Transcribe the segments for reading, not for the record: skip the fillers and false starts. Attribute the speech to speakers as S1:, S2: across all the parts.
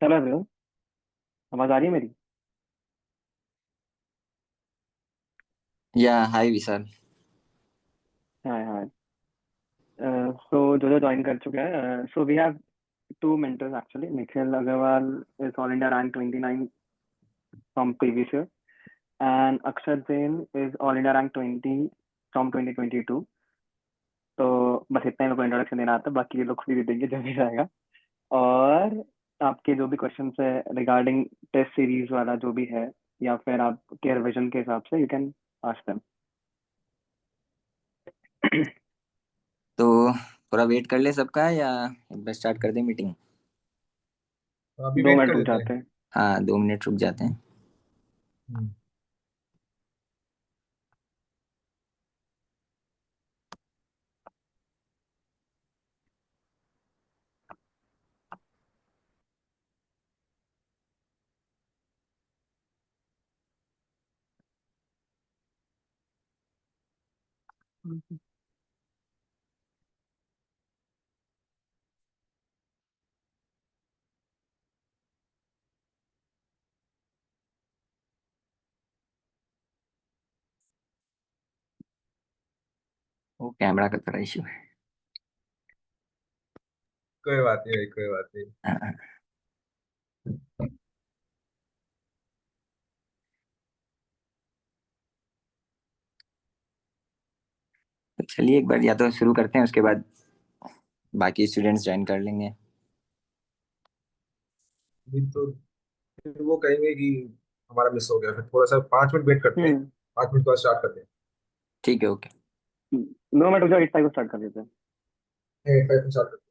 S1: चलो ब्रो। आवाज आ रही है मेरी?
S2: या हाय विशाल।
S1: हाँ हाँ। सो जो जो ज्वाइन कर चुके हैं, so we have two mentors actually. Nikhil Agarwal is All India rank 29 from previous year, and Akshat Jain is All India rank 20 from 2022. तो बस इतना ही लोग को इंट्रोडक्शन देना आता है, बाकी ये लोग खुद ही देंगे जो भी जाएगा। और आपके जो भी क्वेश्चंस है रिगार्डिंग टेस्ट सीरीज वाला जो भी है, या फिर आपके रिविजन के हिसाब से, यू कैन आस्क देम।
S2: तो थोड़ा वेट कर ले सबका या एक बार स्टार्ट कर दे मीटिंग।
S3: तो अभी
S1: दो
S3: वेट
S1: मिनट
S3: कर
S1: रुक
S3: लेते हैं।
S1: जाते हैं।
S2: हाँ 2 मिनट रुक जाते हैं।
S3: हम्म।
S2: वो कैमरा का थोड़ा इशू है।
S3: कोई बात नहीं भाई, कोई बात नहीं।
S2: हाँ, तो चलिए एक बार या तो शुरू करते हैं, उसके बाद बाकी स्टूडेंट्स ज्वाइन कर लेंगे।
S3: अभी तो फिर वो कहेंगे कि हमारा मिस हो गया, फिर थोड़ा सा 5 मिनट वेट करते हैं।
S1: हम्म।
S3: 5 मिनट बाद स्टार्ट करते
S2: ठीक है, ओके।
S1: 2 मिनट रुक जाओ, 8 को स्टार्ट कर देते हैं।
S3: हैं। 5 मिनट स्टार्ट करते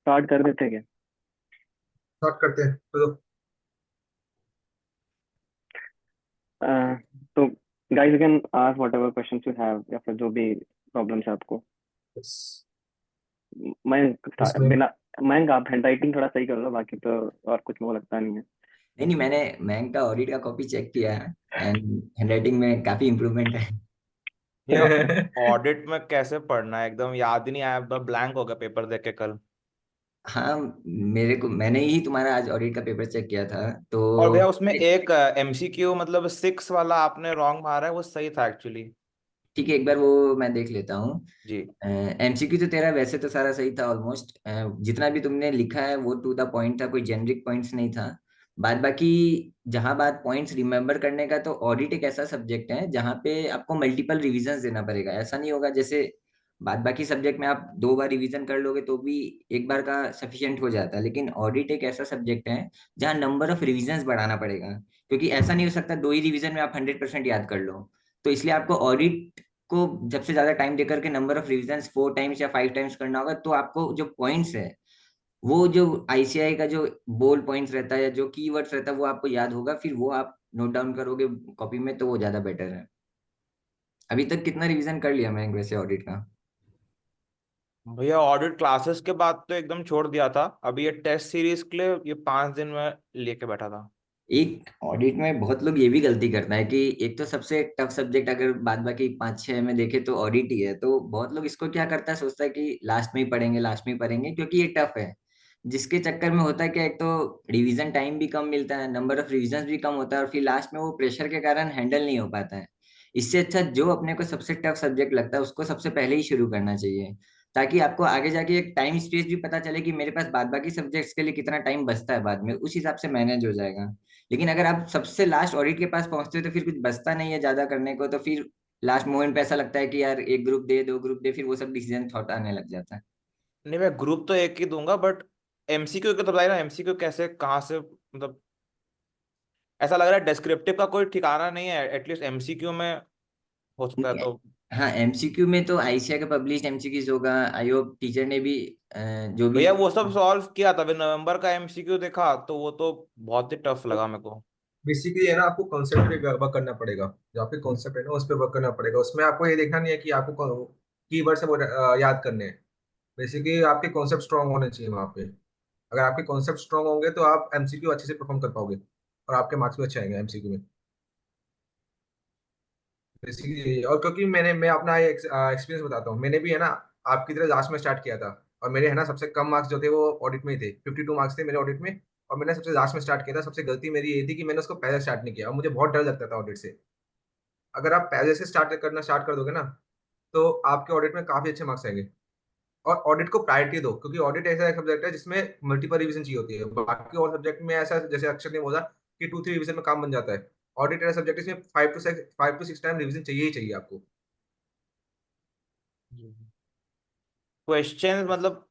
S1: स्टार्ट कर देते हैं क्या?
S3: हैं तो
S1: तो guys, you can ask what ever question you have, या फिर जो भी प्रॉब्लम्स है आपको।
S3: इस,
S1: मैं
S3: इसमें
S1: बिना मैं आप हैंड राइटिंग थोड़ा सही कर लो, बाकी तो और कुछ मुझे लगता नहीं है।
S2: नहीं नहीं, मैंने बैंक का ऑडिट का कॉपी चेक किया है एंड हैंडराइटिंग में काफी इम्प्रूवमेंट है।
S4: ये ऑडिट में कैसे पढ़ना है, एकदम याद ही नहीं आया, ब्लैंक हो गया पेपर देख के कल।
S2: हाँ, मैंने ही तुम्हारा आज ऑडिट का पेपर चेक किया था तो।
S4: और भैया उसमें एक एमसीक्यू मतलब 6 वाला आपने रॉन्ग मारा है, वो सही था एक्चुअली।
S2: ठीक है, एक बार वो मैं देख लेता हूँ।
S4: जी।
S2: एमसीक्यू तो तेरा वैसे तो सारा सही था ऑलमोस्ट। जितना भी तुमने लिखा है वो टू द पॉइंट था, कोई जेनरिक पॉइंट्स नहीं था। बाद बाकी जहां बात पॉइंट्स रिमेम्बर करने का, तो ऑडिट एक ऐसा सब्जेक्ट है जहाँ पे आपको मल्टीपल रिवीजन देना पड़ेगा। ऐसा नहीं होगा जैसे बाद बाकी सब्जेक्ट में आप 2 बार रिवीजन कर लोगे तो भी एक बार का सफिशिएंट हो जाता है, लेकिन ऑडिट एक ऐसा सब्जेक्ट है जहाँ नंबर ऑफ रिवीजन बढ़ाना पड़ेगा। क्योंकि ऐसा नहीं हो सकता 2 ही रिवीजन में आप 100% याद कर लो। तो इसलिए आपको ऑडिट को सबसे ज्यादा टाइम देकर के नंबर ऑफ रिविजन 4 टाइम्स या 5 टाइम्स करना होगा, तो आपको जो पॉइंट्स है, वो जो आईसीआई का जो बोल्ड पॉइंट्स रहता है या जो कीवर्ड्स रहता है वो आपको याद होगा, फिर वो आप नोट डाउन करोगे कॉपी में, तो वो ज्यादा बेटर है। अभी तक कितना रिवीजन कर लिया मैं वैसे ऑडिट का?
S4: भैया ऑडिट क्लासेस के बाद तो एकदम छोड़ दिया था, अभी ये टेस्ट सीरीज के लिए ये 5 दिन में लेके बैठा था।
S2: एक ऑडिट में बहुत लोग ये भी गलती करता है कि एक तो सबसे टफ सब्जेक्ट अगर बाद बाकी 5-6 में देखे तो ऑडिट ही है, तो बहुत लोग इसको क्या करता है, सोचता है कि लास्ट में ही पढ़ेंगे, लास्ट में ही पढ़ेंगे, क्योंकि ये टफ है। जिसके चक्कर में होता है कि एक तो रिवीजन टाइम भी कम मिलता है, नंबर ऑफ रिवीजन भी कम होता है, और फिर लास्ट में वो प्रेशर के कारण हैंडल नहीं हो पाता है। इससे अच्छा जो अपने को सबसे टफ सब्जेक्ट लगता है उसको सबसे पहले ही शुरू करना चाहिए, ताकि आपको आगे जाके एक टाइम स्पेस भी पता चले कि मेरे पास बाद बाकी सब्जेक्ट्स के लिए कितना टाइम बचता है, बाद में उस हिसाब से मैनेज हो जाएगा। लेकिन अगर आप सबसे लास्ट ऑडिट के पास पहुंचते हो तो फिर कुछ बचता नहीं है ज्यादा करने को, तो फिर लास्ट मोमेंट पे ऐसा लगता है कि यार एक ग्रुप दे, 2 ग्रुप दे, फिर वो सब डिसीजन थॉट आने लग जाता है।
S4: नहीं मैं ग्रुप तो एक ही दूंगा, बट एमसीक्यू का तो बताइए ना, एमसीक्यू कैसे कहाँ से मतलब, ऐसा लग रहा है डिस्क्रिप्टिव का कोई ठिकाना नहीं है, एटलीस्ट एमसीक्यू में हो सकता है
S2: नहीं,
S4: तो।
S2: हाँ एमसीक्यू में तो आईसीआई का पब्लिश एमसीक्यूज होगा। आई होप टीचर ने भी जो भी।
S4: भैया वो सब सॉल्व किया था, फिर नवंबर का एमसीक्यू देखा तो वो तो बहुत ही टफ लगा मेरे को।
S3: बेसिकली है ना, आपको कॉन्सेप्ट पे वर्क करना पड़ेगा। जो आपके कॉन्सेप्ट है ना, उस पर वर्क करना पड़ेगा। उसमें आपको ये देखना नहीं है कि आपको कीवर्ड से वो याद करने हैं। बेसिकली आपके कॉन्सेप्ट स्ट्रांग होने चाहिए वहाँ पे। अगर आपके कॉन्सेप्ट स्ट्रांग होंगे तो आप एमसीक्यू अच्छे से परफॉर्म कर पाओगे, और आपके मार्क्स भी अच्छे आएंगे एमसीक्यू में। बेसिकली, और क्योंकि मैं अपना एक्सपीरियंस बताता हूँ। मैंने भी है ना आपकी तरह लास्ट में स्टार्ट किया था, और मेरे है ना सबसे कम मार्क्स जो थे वो ऑडिट में ही थे। 52 मार्क्स थे मेरे ऑडिट में, और मैंने सबसे लास्ट में स्टार्ट किया था। सबसे गलती मेरी ये थी कि मैंने उसको पहले स्टार्ट नहीं किया, और मुझे बहुत डर लगता था ऑडिट से। अगर आप पहले से स्टार्ट कर दोगे ना, तो आपके ऑडिट में काफी अच्छे मार्क्स आएंगे। और ऑडिट को प्रायोरिटी दो, क्योंकि ऑडिट ऐसा एक सब्जेक्ट है जिसमें मल्टीपल रिवीजन चाहिए होती है। बाकी और सब्जेक्ट में ऐसा, जैसे अक्षर ने बोला कि 2-3 रिवीजन में काम बन जाता है। ऑडिट ऐसा सब्जेक्ट इसमें 5 to 6 टाइम रिवीजन चाहिए ही चाहिए आपको।
S4: क्वेश्चन मतलब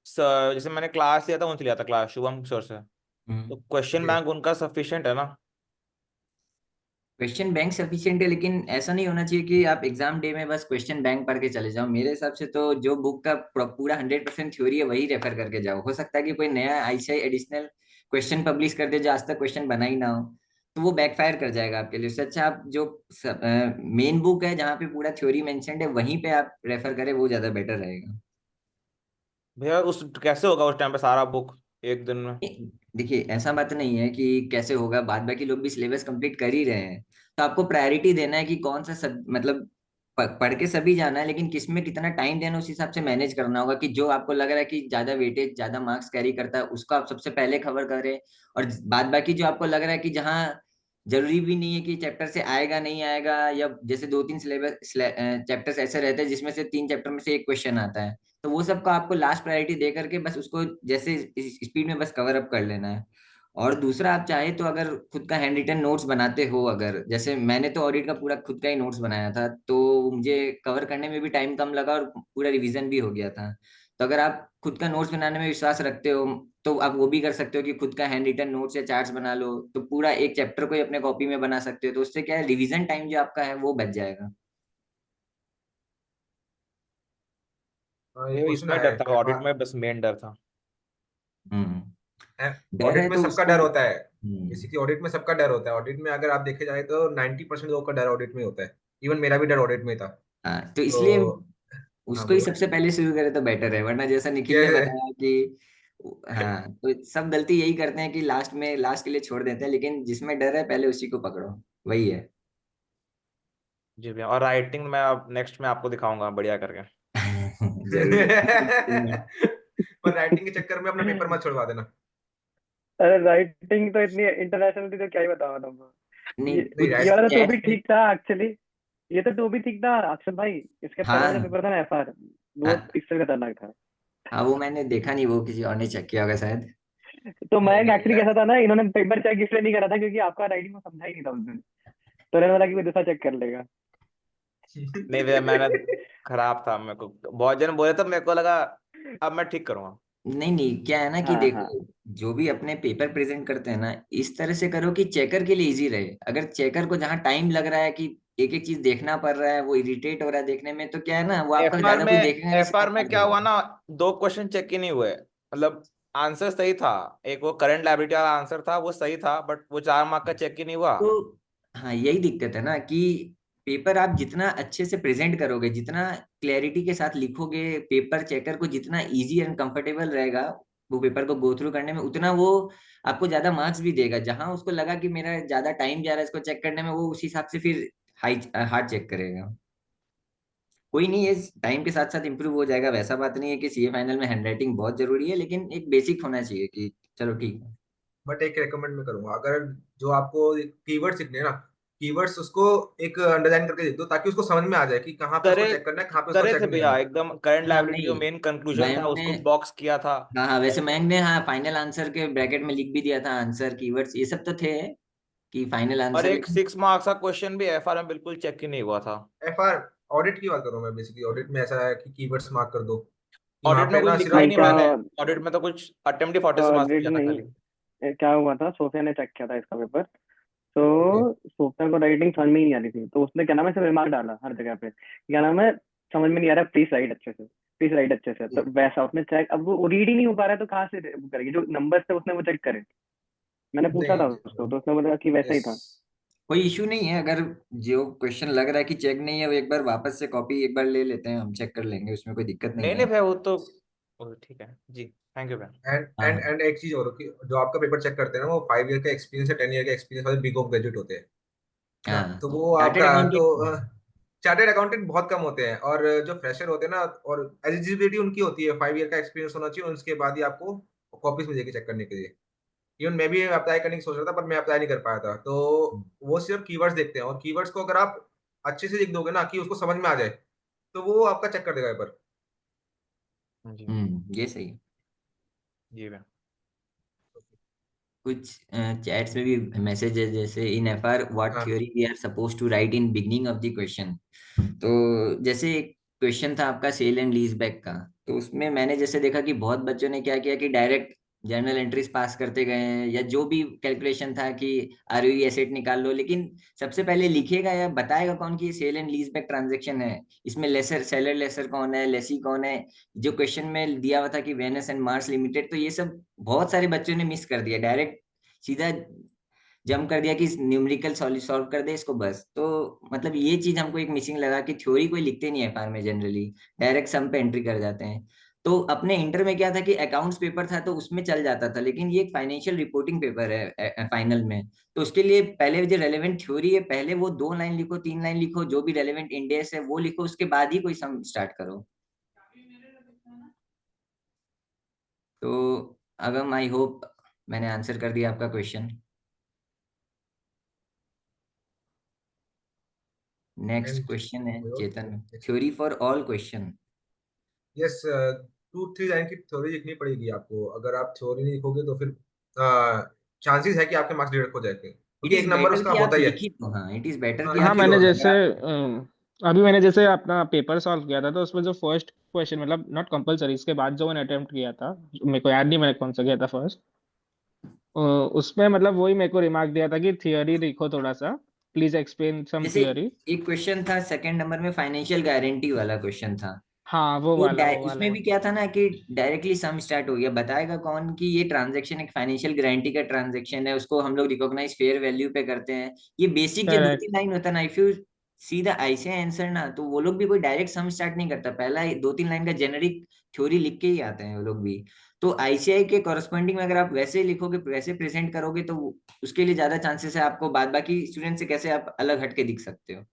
S4: जैसे मैंने क्लास लिया था, उनसे लिया था क्लास शुभम सर से, तो क्वेश्चन बैंक उनका सफिशिएंट है ना?
S2: क्वेश्चन बैंक सफिशिएंट है, लेकिन ऐसा नहीं होना चाहिए कि आप एग्जाम डे में बस क्वेश्चन बैंक पढ़ के चले जाओ। मेरे हिसाब से तो जो बुक का पूरा 100% थ्योरी है वही रेफर करके जाओ। हो सकता है कि कोई नया आईसीआई एडिशनल क्वेश्चन पब्लिश कर दे जो आज तक क्वेश्चन बना ही ना हो, तो वो बैकफायर कर जाएगा आपके लिए। उससे अच्छा आप जो मेन बुक है जहाँ पे पूरा थ्योरी मेंशन्ड है वहीं पे आप रेफर करें, वो ज्यादा बेटर रहेगा।
S4: भैया उस कैसे होगा उस टाइम पे सारा बुक एक दिन में?
S2: देखिए ऐसा बात नहीं है कि कैसे होगा, बाद बाकी लोग भी सिलेबस कंप्लीट कर ही रहे हैं। तो आपको प्रायोरिटी देना है कि कौन सा सब मतलब पढ़ के सभी जाना है, लेकिन किस में कितना टाइम देना है उस हिसाब से मैनेज करना होगा, कि जो आपको लग रहा है कि ज्यादा वेटेज ज्यादा मार्क्स कैरी करता है उसको आप सबसे पहले कवर करें। और बाद बाकी जो आपको लग रहा है कि जहाँ जरूरी भी नहीं है कि चैप्टर से आएगा नहीं आएगा, या जैसे 2-3 सिलेबस चैप्टर्स ऐसे रहते हैं जिसमें से 3 चैप्टर में से एक क्वेश्चन आता है, तो वो सबको आपको लास्ट प्रायोरिटी दे करके बस उसको जैसे स्पीड में बस कवर अप कर लेना है। और दूसरा, आप चाहे तो अगर खुद का हैंड रिटन नोट्स बनाते हो, अगर जैसे मैंने तो ऑडिट का पूरा खुद का ही नोट्स बनाया था, तो मुझे कवर करने में भी टाइम कम लगा और पूरा रिवीजन भी हो गया था। तो अगर आप खुद का नोट्स बनाने में विश्वास रखते हो तो आप वो भी कर सकते हो कि खुद का हैंड रिटन नोट्स या चार्ट्स बना लो, तो पूरा एक चैप्टर को ही अपने कॉपी में बना सकते हो, तो उससे क्या है, रिवीजन टाइम जो आपका है वो बच जाएगा।
S3: हाँ, एक
S4: भैया
S3: क्वेश्चन
S4: इसमें
S3: आया
S4: डर
S3: है
S4: था, ऑडिट में बस मेन डर था।
S2: डर है
S3: ऑडिट में
S2: तो
S3: सबका
S2: उसको।
S3: डर होता है।
S2: हम्म।
S3: किसी की ऑडिट में सबका डर होता है। ऑडिट में अगर आप देखे जाए तो 90% लोगों का डर ऑडिट में होता है। इवन मेरा भी डर ऑडिट में था।
S2: हाँ तो इसलिए
S3: तो हाँ
S2: उसको ही
S3: बोलो।
S2: सबसे पहले शुरू करे तो बेटर है, वरना जैसा निखिल ने
S3: ये
S2: बताया कि हाँ, तो सब गलती यही करते हैं कि लास्ट में लास्ट के लिए छोड़ देते हैं, लेकिन जिसमें डर है पहले उसी को पकड़ो, वही है।
S4: जी भैया, और राइटिंग मैं अब नेक्स्ट में आपको दिखाऊंगा बढ़िया करके।
S2: जरूर।
S3: पर राइटिंग के चक्कर में अपना पेपर मत छोड़वा देना।
S1: अरे राइटिंग तो इतनी इंटरनेशनल थी तो क्या ही बताऊं तुमको।
S2: नहीं,
S3: नहीं
S1: ये
S3: राइट।
S1: वाला तो भी
S2: चैट।
S1: ठीक था एक्चुअली। ये तो भी ठीक था अक्षर भाई। इसके पहले वाला जो
S2: हाँ
S1: पेपर था ना एफआर, वो
S2: हाँ
S1: इससे खतरनाक था।
S2: हाँ, वो मैंने देखा नहीं, वो किसी और ने चेक किया होगा शायद।
S1: तो मैं
S3: नहीं नहीं
S1: एक्चुअली कैसा था ना, इन्होंने पेपर चेक इसलिए नहीं करा था क्योंकि आपका राइटिंग को समझा ही नहीं था उस दिन। तो इन्होंने बोला कि कोई दूसरा चेक कर लेगा।
S4: नहीं भैया मैंने, खराब था मेरे को, बहुत जन बोले तो मेरे को लगा अब मैं ठीक करूंगा।
S2: नहीं नहीं, क्या है ना कि
S1: हाँ हाँ।
S2: देखो, जो भी अपने पेपर प्रेजेंट करते हैं ना, इस तरह से करो कि चेकर के लिए इजी रहे। अगर चेकर को जहाँ टाइम लग रहा है कि एक एक चीज देखना पड़ रहा है, वो इरिटेट हो रहा है देखने में, तो क्या है ना, वो आपका
S4: एफआर
S2: ज्यादा कुछ
S4: में
S2: देखेगा नहीं,
S4: एफआर
S2: सिर्फ
S4: में
S2: कर
S4: क्या हुआ
S2: देगा।
S4: ना, 2 क्वेश्चन चेक ही नहीं हुए, मतलब आंसर सही था, एक वो करंट लायबिलिटी वाला आंसर था वो सही था, बट वो 4 मार्क का चेक ही नहीं हुआ।
S2: तो हाँ, यही दिक्कत है ना कि पेपर आप जितना अच्छे से प्रेजेंट करोगे, जितना क्लैरिटी के साथ लिखोगे, पेपर चेकर को जितना इजी एंड कंफर्टेबल रहेगा वो पेपर को गो थ्रू करने में, उतना वो आपको ज्यादा मार्क्स भी देगा। जहां उसको लगा कि मेरा ज्यादा टाइम जा रहा है इसको चेक करने में, वो उस हिसाब से फिर हाई हार्ड चेक करेगा। कोई नहीं, ये टाइम के साथ साथ इम्प्रूव हो जाएगा। वैसा बात नहीं है कि सीए फाइनल में हैंडराइटिंग बहुत जरूरी है, लेकिन एक बेसिक होना चाहिए कि चलो ठीक है।
S3: बट एक रेकमेंड मैं करूंगा, अगर जो आपको कीवर्ड सीखने हैं ना, कीवर्ड्स उसको एक अंडरलाइन करके देख दो, ताकि उसको समझ में आ जाए कि कहाँ पे उसको
S4: करे
S3: चेक करना है, कहाँ पे उसको
S4: करे
S3: चेक
S4: थे
S3: नहीं
S4: भैया,
S3: करना है।
S4: एकदम करंट
S2: हाँ
S4: लायबिलिटी जो
S2: नहीं,
S4: मेन कंक्लूजन था
S2: मैम ने,
S4: उसको बॉक्स किया था।
S2: हाँ हाँ, वैसे मैम ने हाँ फाइनल आंसर के ब्रैकेट में लिख भी दिया था, आंसर कीवर्ड्स ये सब तो थे कि फाइनल
S4: और
S2: आंसर,
S4: एक
S2: लेकिन
S4: 6 मार्क्स का क्वेश्चन भी एफआर में बिल्कुल चेक ही नहीं हुआ था।
S3: एफआर ऑडिट की बात करूँ मैं, बेसिकली ऑडिट में ऐसा है कि कीवर्ड्स मार्क कर दो, कि वहां
S4: ऑडिट में
S3: पे
S4: कुछ
S3: ना
S4: लिखा ही
S3: सिर्फ
S4: नहीं
S1: लाइक
S4: मैंने, ऑडिट में तो कुछ अटेम्प्ट ही 46 मार्क्स
S1: ऑडिट
S4: किया था
S1: नहीं,
S4: खाली।
S1: क्या हुआ था, सोफिया ने चेक किया था इसका पेपर।
S3: ओके
S1: तो सोफिया को राइटिंग समझ में ही नहीं आ रही थी, तो उसने क्या नाम है सब रिमार्क डाला हर जगह पे, क्या नाम है समझ में नहीं आ रहा, प्लीज राइट अच्छे से, प्लीज राइट अच्छे से। तो वैसा उसने चेक, अब वो रीड ही नहीं हो पा रहा है तो कहाँ से वो करेगी, जो नंबर्स थे उसने वो चेक करे। मैंने पूछा था
S3: नहीं,
S1: उसको तो उसने बोला कि वैसा ही
S3: यस,
S1: था।
S2: कोई इशू नहीं है। अगर जो क्वेश्चन लग रहा है कि चेक नहीं है, वो एक बार वापस से कॉपी एक बार ले लेते हैं, हम चेक कर लेंगे, उसमें कोई दिक्कत
S4: नहीं
S2: नहीं
S4: नहीं
S2: है।
S4: भाई, वो ठीक है जी। थैंक यू भाई।
S3: एंड
S2: हाँ
S3: एंड
S2: हाँ
S3: एंड एक चीज और कि जो आपका पेपर चेक करते हैं ना, वो 5 ईयर का एक्सपीरियंस या 10 ईयर का एक्सपीरियंस वाले बीकॉम ग्रेजुएट होते हैं ना,
S2: हाँ,
S3: तो वो
S2: चार्टेड
S3: आपका तो
S2: अकाउंटेंट।
S3: चार्टेड अकाउंटेंट बहुत कम होते हैं, और जो फ्रेशर होते हैं ना, और एलिजिबिलिटी उनकी होती है 5 ईयर का एक्सपीरियंस होना चाहिए, उसके बाद ही आपको कॉपीज मिलेगी चेक करने के लिए। इवन मैं भी अप्लाई करने की सोच रहा था, पर मैं अप्लाई नहीं कर पाया था। तो वो सिर्फ कीवर्ड्स देखते हैं, और कीवर्ड्स को अगर आप अच्छे से लिख दोगे ना कि उसको समझ में आ जाए, तो वो आपका चेक कर देगा पेपर।
S4: जी
S2: ये सही है।
S4: जी भाई।
S2: कुछ चैट्स में भी मैसेज है, जैसे इन एफआर व्हाट
S3: हाँ,
S2: theory we are suppose to write in beginning of the question. तो जैसे एक क्वेश्चन था आपका सेल एंड लीज बैक का, तो उसमें मैंने जैसे देखा कि बहुत बच्चों ने क्या किया कि डायरेक्ट जर्नल एंट्रीज पास करते गए हैं, या जो भी कैलकुलेशन था कि आरओई एसेट निकाल लो, लेकिन सबसे पहले लिखेगा या बताएगा कौन कि ये sale and lease back transaction है, इसमें लेसर सेलर लेसर कौन है, लेसी कौन है, जो क्वेश्चन में दिया हुआ था कि वेनस एंड मार्स लिमिटेड। तो ये सब बहुत सारे बच्चों ने मिस कर दिया, डायरेक्ट सीधा जम कर दिया कि न्यूमेरिकल सॉल्व कर दे इसको बस। तो मतलब ये चीज हमको एक मिसिंग लगा कि थ्योरी कोई लिखते नहीं है एफआर में जनरली, डायरेक्ट सम पे एंट्री कर जाते हैं। तो अपने इंटर में क्या था कि अकाउंट्स पेपर था तो उसमें चल जाता था, लेकिन ये एक फाइनेंशियल रिपोर्टिंग पेपर है फाइनल में। तो उसके लिए पहले जो रेलेवेंट थ्योरी है, पहले वो 2 लाइन लिखो, 3 लाइन लिखो, जो भी रेलेवेंट इंडेक्स है वो लिखो, उसके बाद ही कोई सम स्टार्ट करो। तो अगम, आई होप मैंने आंसर कर दिया आपका क्वेश्चन। नेक्स्ट
S3: एंड
S2: क्वेश्चन है Chetan, theory for all question.
S3: Yes, 2-3 line की थ्योरी लिखनी पड़ेगी आपको। अगर आप थ्योरी नहीं लिखोगे तो फिर चांसेस है कि आपके मार्क्स डिडक्ट हो जाएंगे,
S2: इट
S3: क्योंकि
S2: इज
S3: एक नंबर
S2: बेटर
S3: उसका
S2: कि आप
S3: होता ही है।
S2: लिखी दो, हाँ इट इज बेटर कि
S3: हाँ,
S2: आप
S5: हाँ
S3: लिख ही
S5: मैंने
S3: दो।
S2: लिखो
S5: जैसे
S2: अगर आप।
S5: अभी मैंने जैसे अपना पेपर सॉल्व किया था, तो उसमें जो फर्स्ट क्वेश्चन, मतलब नॉट कंपलसरी, इसके बाद जो मैंने अटेम्प्ट किया था, मेरे को याद नहीं मैंने कौन सा किया था फर्स्ट, उसमें मतलब वही मेरे को रिमार्क दिया था कि थियरी लिखो थोड़ा सा, प्लीज एक्सप्लेन सम
S2: जैसे
S5: थियरी।
S2: एक क्वेश्चन था सेकंड नंबर में, फाइनेंशियल गारंटी वाला क्वेश्चन था।
S5: हाँ
S2: तो
S5: वो वाला
S2: उसमें
S5: है।
S2: भी क्या था ना कि डायरेक्टली सम स्टार्ट हो गया, बताएगा कौन कि ये ट्रांजैक्शन एक फाइनेंशियल गारंटी का ट्रांजैक्शन है, उसको हम लोग रिकॉग्नाइज फेयर वैल्यू पे करते हैं। ये बेसिक जो दो
S5: करेक्ट।
S2: तीन लाइन होता है ना, if you see the ICI answer ना, तो वो लोग भी कोई डायरेक्ट सम स्टार्ट नहीं करता, पहला 2-3 लाइन का जेनेरिक थ्योरी लिख के ही आते हैं वो लोग भी। तो आईसीआई के कॉरेस्पॉन्डिंग में अगर आप वैसे लिखोगे, वैसे प्रेजेंट करोगे, तो उसके लिए ज्यादा चांसेस है आपको बाद बाकी स्टूडेंट से कैसे आप अलग हट के दिख सकते हो।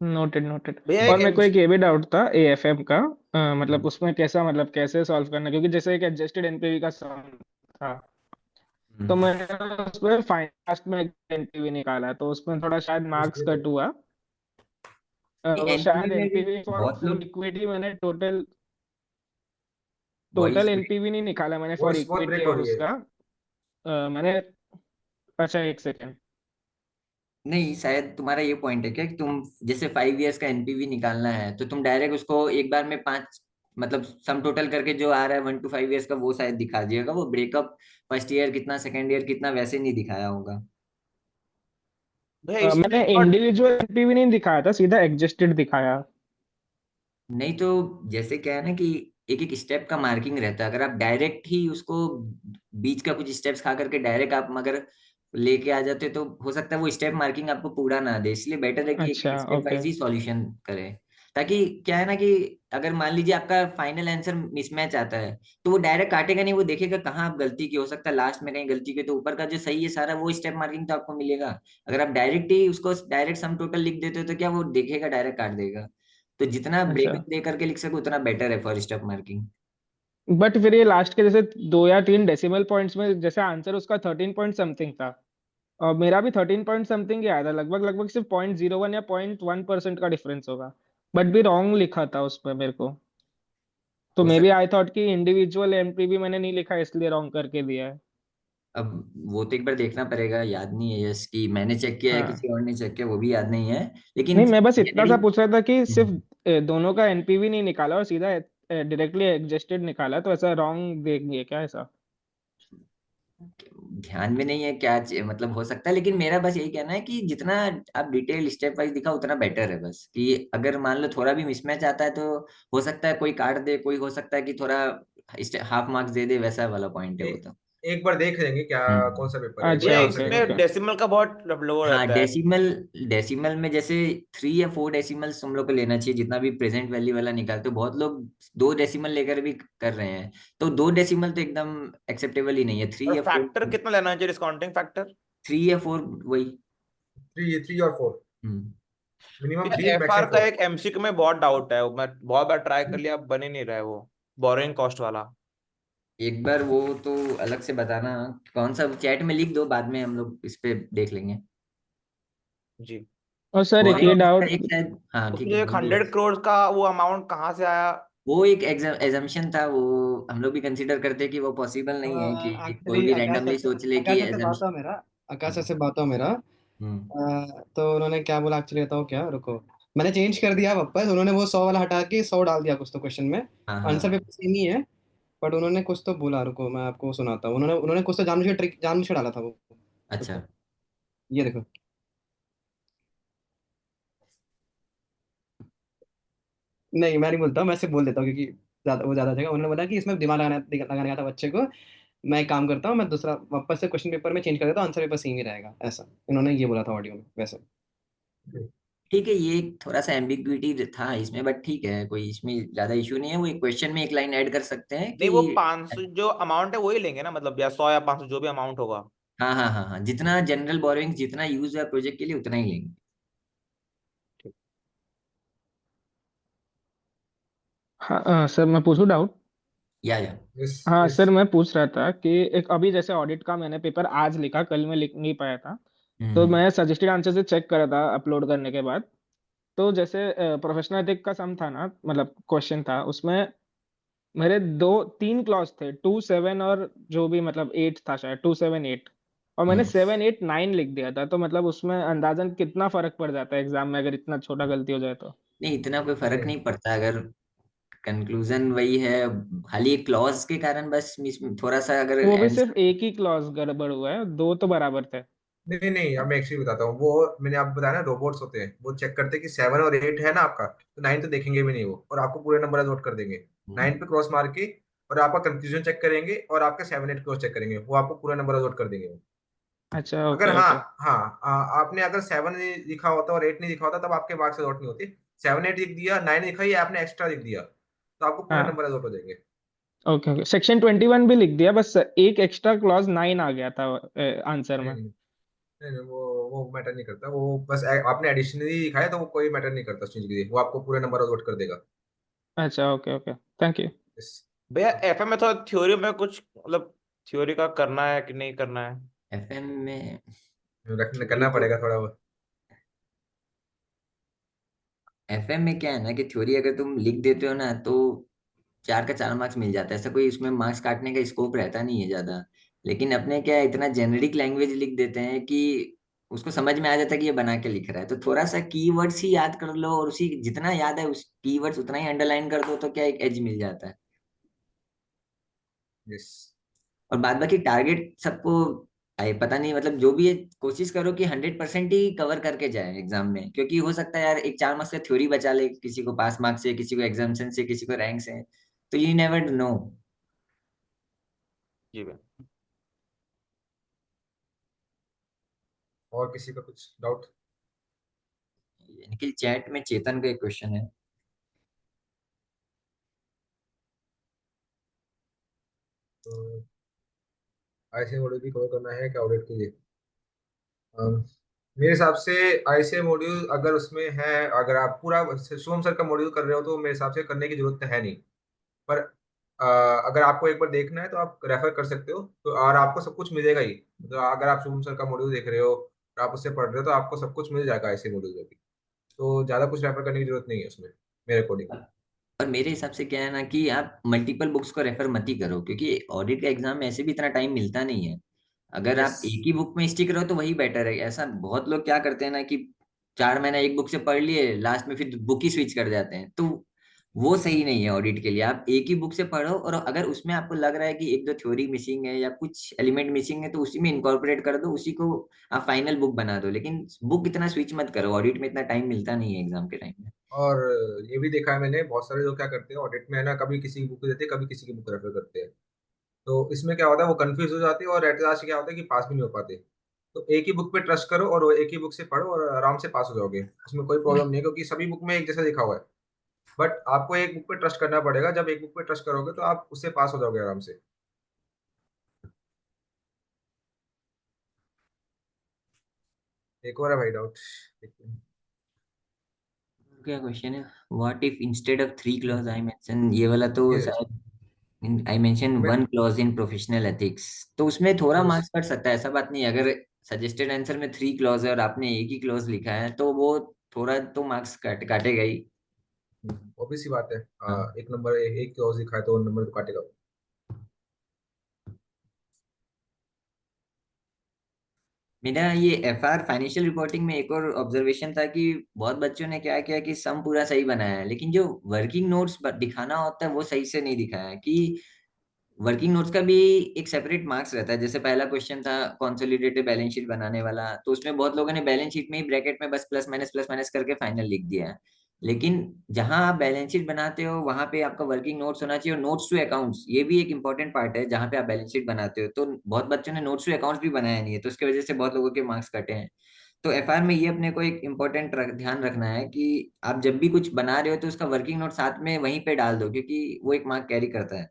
S5: Noted noted.
S4: भैया
S5: और
S4: एक
S5: मेरे को एक ये भी डाउट था एएफएम का, मतलब
S2: हम्म,
S5: उसमें कैसा, मतलब कैसे सॉल्व करना, क्योंकि जैसे एक एडजस्टेड एनपीवी का सम था, तो
S2: हम्म।
S5: मैंने उसमें फाइन लास्ट में एनपीवी निकाला, तो उसमें थोड़ा शायद मार्क्स कट हुआ।
S2: ये
S5: वो शायद
S2: एनपीवी में भी
S5: एनपीवी फॉर
S2: बहुत
S5: फुल
S2: लोग,
S5: इक्विटी मैंने टोटल टोटल
S2: वॉइस ब्रेक।
S5: एनपीवी नहीं निकाला मैंने फॉर
S3: वॉइस बहुत
S5: इक्विटी
S3: ब्रेक हो
S5: और
S3: रही है।
S5: उसका, मैंने, अच्छा एक सेकेंड।
S2: नहीं, शायद तुम्हारा ये पॉइंट है क्या कि तुम जैसे 5 इयर्स का एनपीवी निकालना है, तो तुम डायरेक्ट उसको एक बार में 5, मतलब सम टोटल करके जो आ रहा है 1 to 5 इयर्स का, वो शायद दिखा दिएगा, वो ब्रेकअप फर्स्ट ईयर कितना, सेकंड ईयर कितना, वैसे नहीं दिखाया होगा।
S4: भैया इसमें
S5: मैंने
S4: एक और
S5: इंडिविजुअल एमपीवी नहीं दिखाया था, सीधा एडजस्टेड दिखाया।
S2: नहीं तो जैसे क्या है ना कि एक एक स्टेप का मार्किंग रहता है। अगर आप डायरेक्ट ही उसको बीच का कुछ स्टेप्स खा करके डायरेक्ट आप मगर लेके आ जाते तो हो सकता है वो स्टेप मार्किंग आपको पूरा ना दे। इसलिए बेटर है कि
S5: अच्छा,
S2: एक स्टेप
S5: ओके।
S2: वाइज ही सॉल्यूशन करें, ताकि क्या है ना कि अगर मान लीजिए आपका फाइनल आंसर मिसमैच आता है तो वो डायरेक्ट काटेगा नहीं, वो देखेगा कहाँ आप गलती की, हो सकता है लास्ट में कहीं गलती की, तो ऊपर का जो सही है सारा वो स्टेप मार्किंग तो आपको मिलेगा। अगर आप डायरेक्ट ही उसको डायरेक्ट सम टोटल लिख देते हो तो क्या वो देखेगा, डायरेक्ट काट देगा। तो जितना
S5: अच्छा,
S2: ब्रेकअप दे करके लिख सको उतना बेटर है फॉर स्टेप मार्किंग।
S5: बट फिर ये लास्ट के जैसे 2 या 3 डेसिमल पॉइंट्स में, जैसे आंसर उसका 13 पॉइंट समथिंग था और मेरा भी 13 पॉइंट समथिंग ही आया था, लगभग लगभग सिर्फ 0.01 या 0.1% का डिफरेंस होगा। बट भी रॉन्ग लिखा था उसमें मेरे को। तो
S2: हो
S5: मे बी
S2: सकता
S5: आई थॉट कि इंडिविजुअल एमपीवी मैंने नहीं लिखा इसलिए रॉन्ग करके दिया है।
S2: अब वो तो एक बार देखना पड़ेगा, याद नहीं है यस कि मैंने चेक किया है
S5: हाँ,
S2: किसी और ने चेक किया, वो भी याद नहीं है। लेकिन
S5: नहीं मैं बस इतना
S2: जनरली
S5: सा पूछ रहा था कि सिर्फ दोनों का एनपीवी नहीं निकाला और सीधा डायरेक्टली एडजस्टेड निकाला, तो ऐसा रॉन्ग देंगे क्या ऐसा?
S2: ध्यान में नहीं है क्या मतलब हो सकता है, लेकिन मेरा बस यही कहना है कि जितना आप डिटेल स्टेप वाइज दिखा उतना बेटर है। बस कि अगर मान लो थोड़ा भी मिसमैच आता है तो हो सकता है कोई काट दे, कोई हो सकता है कि थोड़ा हाफ मार्क्स दे दे, वैसा वाला पॉइंट है वो तो।
S3: एक बार देख लेंगे क्या कौन सा पेपर है, एक बार
S4: भैया
S5: अच्छा,
S3: आंसर
S5: ओके
S3: देख
S4: इसमें
S5: ओके।
S3: लेंगे।
S4: डेसिमल का बहुत वो
S2: हाँ
S4: रहता है।
S2: डेसिमल, डेसिमल में जैसे 3 या 4 डेसिमल्स हम लोग को लेना चाहिए जितना भी प्रेजेंट वैल्यू वाला निकालते हो। बहुत लोग 2 डेसिमल लेकर भी कर रहे हैं, तो 2 डेसिमल तो एकदम एक्सेप्टेबल ही नहीं है। थ्री
S4: और
S2: या
S4: फैक्टर
S2: फोर
S4: कितना लेना चाहिए, डिस्काउंटिंग फैक्टर?
S2: 3 या 4 वही।
S3: 3 और 4,
S2: हम्म।
S3: मिनिमम
S4: भैया
S3: 3
S4: एफआर
S3: मैक्सिमम
S4: का
S3: 4।
S4: एक एमसीक्यू में बहुत डाउट है, मैं बहुत बार ट्राई कर लिया, बन ही नहीं रहा है वो, बोरिंग कॉस्ट वाला।
S2: एक बार वो तो अलग से बताना, कौन सा चैट में लिख दो, बाद में हम लोग इस पे देख लेंगे।
S4: जी।
S5: और सर एक
S2: बोरिंग
S5: ये
S2: कॉस्ट का
S5: डाउट।
S2: एक शायद, हाँ ठीक
S4: उसमें
S2: है
S4: जो एक
S2: बोलिए।
S4: 100 करोड़ का वो अमाउंट कहाँ से आया?
S2: वो एक एग्जाम्पशन था, वो हम लोग भी कंसीडर करते हैं कि वो पॉसिबल नहीं है कि कोई
S6: एक्चुअली
S2: भी
S6: आकाश सर
S2: रैंडमली
S6: से
S2: सोच ले कि
S6: आकाश सर से बात
S2: एजम्पशन।
S6: हुआ मेरा। आकाश सर से बात हुआ मेरा।
S2: हम्म।
S6: तो उन्होंने क्या बोला, एक्चुअली बताऊँ क्या, रुको। मैंने चेंज कर दिया वापस, उन्होंने वो 100 वाला हटा के 100 डाल दिया कुछ तो क्वेश्चन में।
S2: हाँ
S6: आंसर
S2: हाँ।
S6: पेपर सेम ही है। बट उन्होंने कुछ तो बोला, रुको मैं आपको सुनाता हूँ। उन्होंने उन्होंने कुछ तो जानबूझ के ट्रिक जानबूझ के डाला था वो।
S2: अच्छा।
S6: रुको, ये देखो। नहीं मैं नहीं बोलता हूँ, मैं सिर्फ बोल देता हूँ क्योंकि ज्यादा जगह उन्होंने बोला कि इसमें दिमाग लगाने का था बच्चे को। मैं एक काम करता हूँ, मैं दूसरा वापस से क्वेश्चन पेपर में चेंज कर देता हूँ, आंसर पेपर सेम ही रहेगा, ऐसा इन्होंने ये बोला था ऑडियो में वैसे।
S2: ठीक है, ये थोड़ा सा एम्बिग्विटी था इसमें, बट ठीक है, कोई इसमें ज्यादा इशू नहीं है। वो एक क्वेश्चन में एक लाइन ऐड कर सकते हैं
S4: नहीं
S2: कि
S4: वो 500 जो अमाउंट है वही लेंगे ना, मतलब या 100 या 500 जो भी अमाउंट होगा।
S2: हाँ हाँ हाँ हाँ, जितना जनरल बोरोइंग जितना यूज हुआ प्रोजेक्ट के लिए उतना ही लेंगे।
S5: हाँ, सर मैं पूछूं डाउट?
S2: या
S3: यस
S5: हाँ
S3: यस।
S5: सर, मैं पूछ रहा था कि एक अभी जैसे ऑडिट का मैंने पेपर आज लिखा, कल मैं लिख नहीं पाया था। तो
S2: हम्म
S5: मैं सजेस्टेड आंसर से चेक करा था अपलोड करने के बाद। तो जैसे प्रोफेशनल एथिक का सम था ना, मतलब क्वेश्चन था उसमें, मेरे 2 3 क्लॉज थे, 2 7 और जो भी मतलब 8 था, शायद 2 7 8। और मैंने
S2: हम्म।
S5: 7 8 9 लिख दिया था। तो मतलब उसमें अंदाजन कितना फर्क पड़ जाता है एग्जाम में अगर इतना छोटा गलती हो जाए तो?
S2: नहीं इतना कोई फर्क
S3: नहीं
S2: नहीं पड़ता अगर कंक्लूजन वही है। खाली एक क्लॉज के कारण बस थोड़ा सा अगर
S5: वो भी सिर्फ
S2: आंसर।
S5: एक ही क्लॉज गड़बड़ हुआ है, दो तो बराबर थे।
S3: नहीं नहीं, अब मैं एक्चुअली बताता हूँ। वो मैंने आपको बताया ना, रोबोट्स होते हैं, वो चेक करते हैं कि 7 और 8 है ना आपका, तो 9 तो देखेंगे भी नहीं वो, और आपको पूरे नंबर नोट कर देंगे। 9 पे क्रॉस मार के और आपका कंफ्यूजन चेक करेंगे और आपके 7 8 क्रॉस चेक करेंगे, वो आपको पूरा नंबर नोट कर देंगे वो।
S5: अच्छा,
S3: अगर
S5: ओके
S3: हाँ,
S5: ओके।
S3: हाँ आपने अगर 7 लिखा होता और 8 नहीं लिखा होता तब आपके मार्क्स नोट नहीं होती। 7 8 लिख दिया, 9 लिखा, ये आपने एक्स्ट्रा लिख दिया, तो आपको पूरे
S5: हाँ,
S3: नंबर नोट हो जाएंगे।
S5: Okay okay. सेक्शन 21 भी लिख दिया, बस एक एक्स्ट्रा क्लॉज 9 आ गया था आंसर
S3: नहीं
S5: में।
S3: नहीं नहीं नहीं, वो मैटर नहीं करता। वो बस आपने एडिशनली लिखा है तो वो कोई मैटर नहीं करता उस चीज के लिए, वो आपको पूरे नंबर नोट कर देगा।
S5: अच्छा, okay okay, thank you.
S3: Yes।
S4: भैया एफए में थोड़ा थ्योरी में कुछ मतलब थ्योरी का करना है कि नहीं करना है?
S2: एफएम में
S3: रखना
S2: थ्योरी
S3: करना
S2: तो,
S3: पड़ेगा थोड़ा बहुत।
S2: एफएम में क्या है ना कि थ्योरी अगर तुम लिख देते हो ना तो 4 का 4 मार्क्स मिल जाता है, ऐसा कोई उसमें मार्क्स काटने का स्कोप रहता नहीं है ज्यादा। लेकिन अपने क्या है, इतना जेनरिक लैंग्वेज लिख देते हैं कि उसको समझ में आ जाता है कि ये बना के लिख रहा है। तो थोड़ा सा कीवर्ड्स ही याद कर लो और उसी जितना याद है उस कीवर्ड्स उतना ही अंडरलाइन कर दो, तो क्या एक एज मिल जाता है।
S3: यस।
S2: और बाद बाकी टारगेट सबको पता नहीं, मतलब जो भी है कोशिश करो कि 100% ही कवर करके जाए एग्जाम में, क्योंकि हो सकता है यार एक 4 मार्क्स का थ्योरी बचा ले, किसी को पास मार्क्स से, किसी को एग्जामेशन से, किसी को रैंक से, तो यू नेवर नो।
S4: जी भाई।
S3: और किसी का कुछ डाउट?
S2: निखिल, चैट में चेतन का एक क्वेश्चन है।
S3: तो ऐसे मॉड्यूल भी कवर करना है क्या ऑडिट के लिए? अम, मेरे हिसाब से ऐसे मॉड्यूल अगर उसमें है, अगर आप पूरा सोम सर का मॉड्यूल कर रहे हो तो मेरे हिसाब से करने की जरूरत है नहीं। पर अगर आपको एक बार देखना है तो आप रेफर कर सकते हो, तो और आपको सब कुछ मिलेगा ही। तो अगर आप शुभम सर का मॉड्यूल देख रहे हो और आप उससे पढ़ रहे हो तो आपको सब कुछ मिल जाएगा ऐसे मॉड्यूल में भी। तो ज़्यादा कुछ रेफर करने की जरूरत नहीं है उसमें, मेरे अकॉर्डिंग।
S2: और मेरे हिसाब से क्या है ना कि आप मल्टीपल बुक्स को रेफर मत ही करो, क्योंकि ऑडिट का एग्जाम में ऐसे भी इतना टाइम मिलता नहीं है। अगर
S3: यस।
S2: आप एक ही बुक में स्टिक रहो तो वही बेटर है। ऐसा बहुत लोग क्या करते हैं ना कि 4 महीना एक बुक से पढ़ लिए, लास्ट में फिर बुक ही स्विच कर जाते हैं, तो वो सही नहीं है ऑडिट के लिए। आप एक ही बुक से पढ़ो, और अगर उसमें आपको लग रहा है कि एक दो थ्योरी मिसिंग है या कुछ एलिमेंट मिसिंग है तो उसी में इनकॉर्पोरेट कर दो, उसी को आप फाइनल बुक बना दो, लेकिन बुक इतना स्विच मत करो, ऑडिट में इतना टाइम मिलता नहीं है एग्जाम के टाइम में।
S3: और ये भी देखा है मैंने, बहुत सारे लोग क्या करते हैं ऑडिट में है ना, कभी किसी की बुक देते हैं, कभी किसी की बुक रेफर करते हैं। तो इसमें क्या होता है, वो कंफ्यूज हो जाते हैं और एट लास्ट क्या होता है कि पास भी नहीं हो पाते। तो एक ही बुक पे ट्रस्ट करो और वो एक ही बुक से पढ़ो और आराम से पास हो जाओगे, उसमें कोई प्रॉब्लम नहीं है, क्योंकि सभी बुक में एक जैसा लिखा हुआ है। बट आपको एक बुक पे ट्रस्ट करना पड़ेगा, जब एक बुक पे ट्रस्ट करोगे तो आप उससे पास हो जाओगे आराम से। एक और है भाई डाउट।
S2: क्या क्वेश्चन है? What if instead of 3 clause I mention, ये वाला तो
S3: ये
S2: शायद आई मेंशन
S3: मैं
S2: 1 क्लॉज इन प्रोफेशनल एथिक्स, तो उसमें थोड़ा
S3: उस
S2: मार्क्स कट सकता है, ऐसा बात नहीं है। अगर सजेस्टेड आंसर में 3 क्लॉज है और आपने एक ही क्लॉज लिखा है तो वो थोड़ा तो मार्क्स काटेगा ही।
S3: ऑब्वियस सी बात है।
S2: हाँ।
S3: एक नंबर एक क्लॉज लिखा है तो नंबर तो काटेगा।
S2: मेरा ये एफआर फाइनेंशियल रिपोर्टिंग में एक और ऑब्जर्वेशन था कि बहुत बच्चों ने क्या किया कि सम पूरा सही बनाया है, लेकिन जो वर्किंग नोट्स दिखाना होता है वो सही से नहीं दिखाया है। कि वर्किंग नोट्स का भी एक सेपरेट मार्क्स रहता है। जैसे पहला क्वेश्चन था कंसोलिडेटेड बैलेंस शीट बनाने वाला, तो उसमें बहुत लोगों ने बैलेंस शीट में ही ब्रैकेट में बस प्लस माइनस करके फाइनल लिख दिया है। लेकिन जहां आप बैलेंस शीट बनाते हो वहां पे आपका वर्किंग नोट्स होना चाहिए, और नोट्स टू अकाउंट्स ये भी एक इंपॉर्टेंट पार्ट है जहां पे आप बैलेंस शीट बनाते हो। तो बहुत बच्चों ने नोट्स टू अकाउंट्स भी बनाया नहीं है, तो उसकी वजह से बहुत लोगों के मार्क्स कटे हैं। तो एफआर में ये अपने को एक इम्पोर्टेंट ध्यान रखना है कि आप जब भी कुछ बना रहे हो तो उसका वर्किंग नोट साथ में वहीं पे डाल दो, क्योंकि वो एक मार्क कैरी करता है।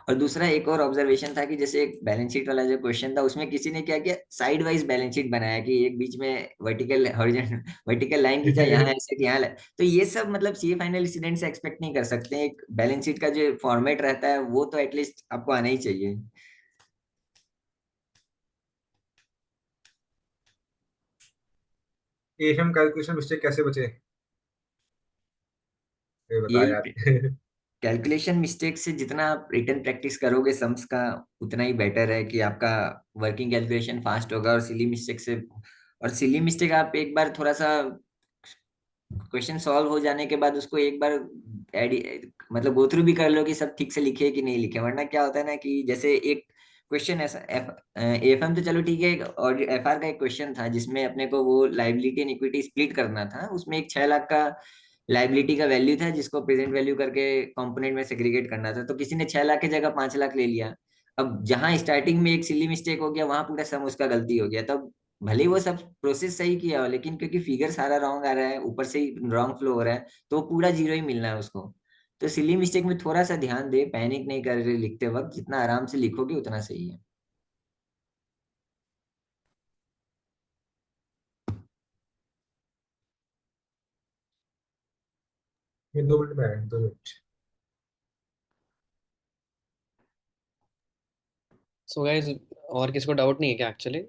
S2: और दूसरा एक और ऑब्जर्वेशन था कि जैसे एक बैलेंस शीट वाला जो क्वेश्चन था उसमें किसी ने क्या किया, साइड वाइज बैलेंस शीट बनाया कि एक बीच में वर्टिकल हॉरिजॉन्टल वर्टिकल लाइन खींचा, यहाँ ऐसे कि यहाँ तो ये सब मतलब सीए फाइनल स्टूडेंट से एक्सपेक्ट नहीं कर सकते। एक बैलेंस शीट का जो फॉर्मेट रहता है वो तो एटलीस्ट आपको आना ही चाहिए।
S3: एफएम कैलकुलेशन मिस्टेक कैसे बचे, ये बता
S2: यही
S3: यार।
S2: कैलकुलेशन मिस्टेक से जितना आप रिटर्न प्रैक्टिस करोगे सम्स का, उतना ही बेटर है कि आपका वर्किंग कैलकुलेशन फास्ट होगा। और सिली मिस्टेक से, और सिली मिस्टेक आप एक बार थोड़ा सा क्वेश्चन सॉल्व हो जाने के बाद उसको एक बार मतलब गो थ्रू भी कर लो कि सब ठीक से लिखे कि नहीं लिखे। वरना क्या होता है ना कि जैसे एक क्वेश्चन ऐसा एफएम तो चलो ठीक है, और एफआर का एक क्वेश्चन था जिसमें अपने को वो लाइबिलिटी एंड इक्विटी स्प्लिट करना था। उसमें एक 6 लाख का लाइबिलिटी का वैल्यू था जिसको प्रेजेंट वैल्यू करके कंपोनेंट में सेग्रीगेट करना था, तो किसी ने 6 लाख की जगह 5 लाख ले लिया। अब जहां स्टार्टिंग में एक सिली मिस्टेक हो गया, वहां पूरा सम उसका गलती हो गया। तब भले ही वो सब प्रोसेस सही किया हो, लेकिन क्योंकि फिगर सारा रॉन्ग आ रहा है, ऊपर से ही रॉन्ग फ्लो हो रहा है, तो पूरा जीरो ही मिलना है उसको। तो सिली मिस्टेक में थोड़ा सा ध्यान दे, पैनिक नहीं कर रहे लिखते वक्त, जितना आराम से लिखोगे उतना सही है।
S3: ये 2 मिनट में आए, 2 मिनट।
S6: सो गाइस, और किसी को डाउट नहीं है क्या एक्चुअली?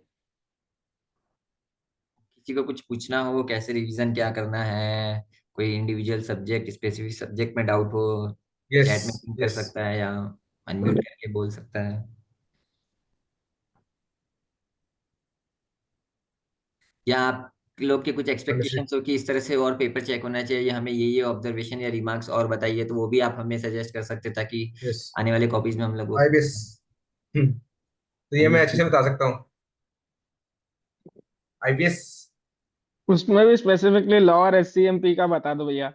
S2: किसी को कुछ पूछना हो, कैसे रिवीजन क्या करना है, कोई इंडिविजुअल सब्जेक्ट स्पेसिफिक सब्जेक्ट में डाउट हो,
S3: यस।
S2: चैट में पिंग कर
S3: यस।
S2: सकता है या अनम्यूट करके बोल सकता है। या आप लोग के कुछ
S3: अंडरस्टूड।
S2: एक्सपेक्टेशंस हो कि इस तरह से और पेपर चेक होना चाहिए, हमें ये ऑब्जर्वेशन या रिमार्क्स और बताइए, तो वो भी आप हमें सजेस्ट कर सकते ताकि
S3: यस,
S2: आने वाले कॉपीज में हम लोग वो
S3: आईबीएस। तो ये मैं अच्छे से बता सकता हूँ। आईबीएस,
S5: उसमें भी स्पेसिफिकली लॉ और एससीएमपी का बता दो भैया।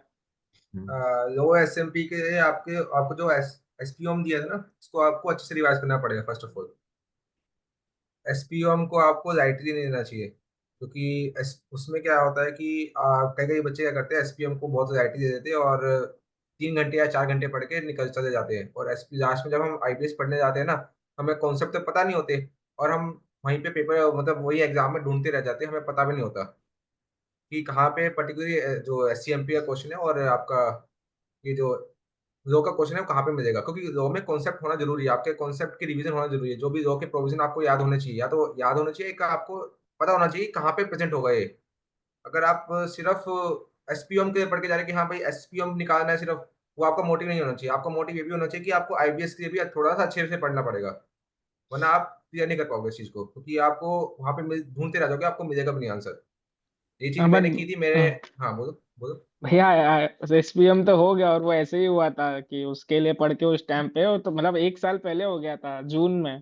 S3: लो एसएमपी के आपके आपको जो एसपीओम दिया था ना, इसको आपको अच्छे से रिवाइज करना पड़ेगा फर्स्ट ऑफ ऑल। एसपीओम को आपको लाइटली नहीं लेना चाहिए, क्योंकि उसमें क्या होता है कि कई कई बच्चे क्या करते हैं, एसपीएम को बहुत लाइटली दे देते हैं और 3 घंटे या 4 घंटे पढ़ के निकल चले जाते हैं। और एसपी लास्ट में जब हम आईपीएस पढ़ने जाते हैं ना, हमें कॉन्सेप्ट तो पता नहीं होते, और हम वहीं पे पेपर मतलब वही एग्जाम में ढूंढते रह जाते हैं, हमें पता भी नहीं होता कि कहाँ पे पर्टिकुलरली जो एससीएमपी का क्वेश्चन है और आपका ये जो लॉ का क्वेश्चन है वो कहाँ पे मिलेगा। क्योंकि लॉ में कॉन्सेप्ट होना जरूरी है, आपके कॉन्सेप्ट की रिवीजन होना जरूरी है। जो भी लॉ के प्रोविजन आपको याद होने चाहिए, या तो याद होने चाहिए, एक आपको पता होना चाहिए कहाँ पे प्रेजेंट होगा ये। अगर आप सिर्फ एसपीएम के पढ़ के जा रहे हैं कि हाँ भाई एसपीएम निकालना है सिर्फ, वो आपका मोटिव नहीं होना चाहिए। आपका मोटिव ये भी होना चाहिए कि आपको आईबीएस के लिए भी थोड़ा सा अच्छे से पढ़ना पड़ेगा, वरना आप क्लियर नहीं कर पाओगे इस चीज को, क्योंकि आपको वहां पे ढूंढते रह जाओगे, आपको मिलेगा भी नहीं आंसर। ये चीज मैंने की थी मेरे।
S5: बट
S3: हाँ, बोलो बोलो।
S5: भैया एसपीएम तो हो गया, और वो ऐसे ही हुआ था कि उसके लिए पढ़ के उस टाइम पे, वो तो मतलब 1 साल पहले हो गया था जून में।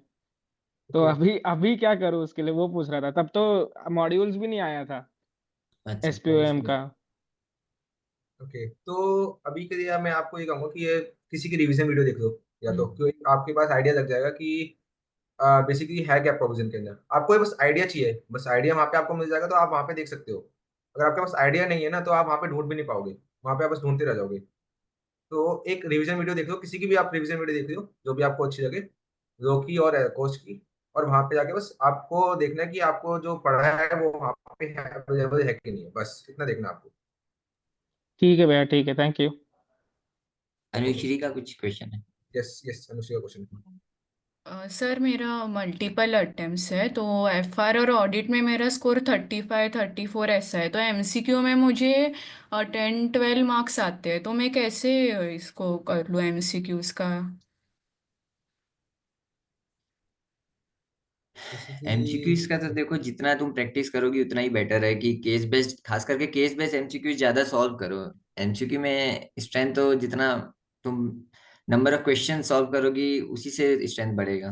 S5: तो
S3: ओके,
S5: अभी अभी क्या करूँ उसके लिए, वो पूछ रहा था। तब तो मॉड्यूल्स भी नहीं आया था
S2: अच्छा।
S5: एसपीओएम का।
S3: ओके। तो अभी के लिए मैं आपको ये कहूंगा कि ये किसी की रिवीजन वीडियो देख लो, या तो क्योंकि आपके पास आइडिया लग जाएगा कि बेसिकली है क्या प्रोविजन के अंदर। आपको ये बस आइडिया चाहिए, बस आइडिया वहाँ पे आपको मिल जाएगा, तो आप वहाँ पे देख सकते हो। अगर आपके पास आइडिया नहीं है ना, तो आप वहाँ पे ढूंढ भी नहीं पाओगे, वहाँ पे आप बस ढूंढते रह जाओगे। तो एक रिवीजन वीडियो देख लो, किसी की भी आप रिवीजन वीडियो देख लो जो भी आपको अच्छी लगे, लो की और कोच की। और वहाँ पे जाके बस आपको देखना है कि आपको जो पढ़ा है वो वहाँ पे अवेलेबल है कि नहीं है, बस इतना देखना है आपको।
S5: ठीक है भैया, ठीक है, थैंक यू।
S2: अनुश्री का कुछ क्वेश्चन है?
S3: Yes yes, Anushka question.
S7: Sir मेरा मल्टीपल अटेम्प्ट्स है, तो एफआर और ऑडिट में मेरा स्कोर 35-34 ऐसा है। तो एमसीक्यू में मुझे 10-12 मार्क्स आते हैं, तो मैं कैसे इसको कर लूँ एमसीक्यूज का?
S2: एमसीक्यूज का
S3: बेसिकली
S2: तो देखो, जितना तुम प्रैक्टिस करोगी उतना ही बेटर है कि केस बेस्ड, खास करके केस बेस्ड एमसीक्यूज ज्यादा सॉल्व करो। एमसीक्यू में स्ट्रेंथ तो जितना तुम नंबर ऑफ क्वेश्चन सॉल्व करोगी उसी से स्ट्रेंथ बढ़ेगा।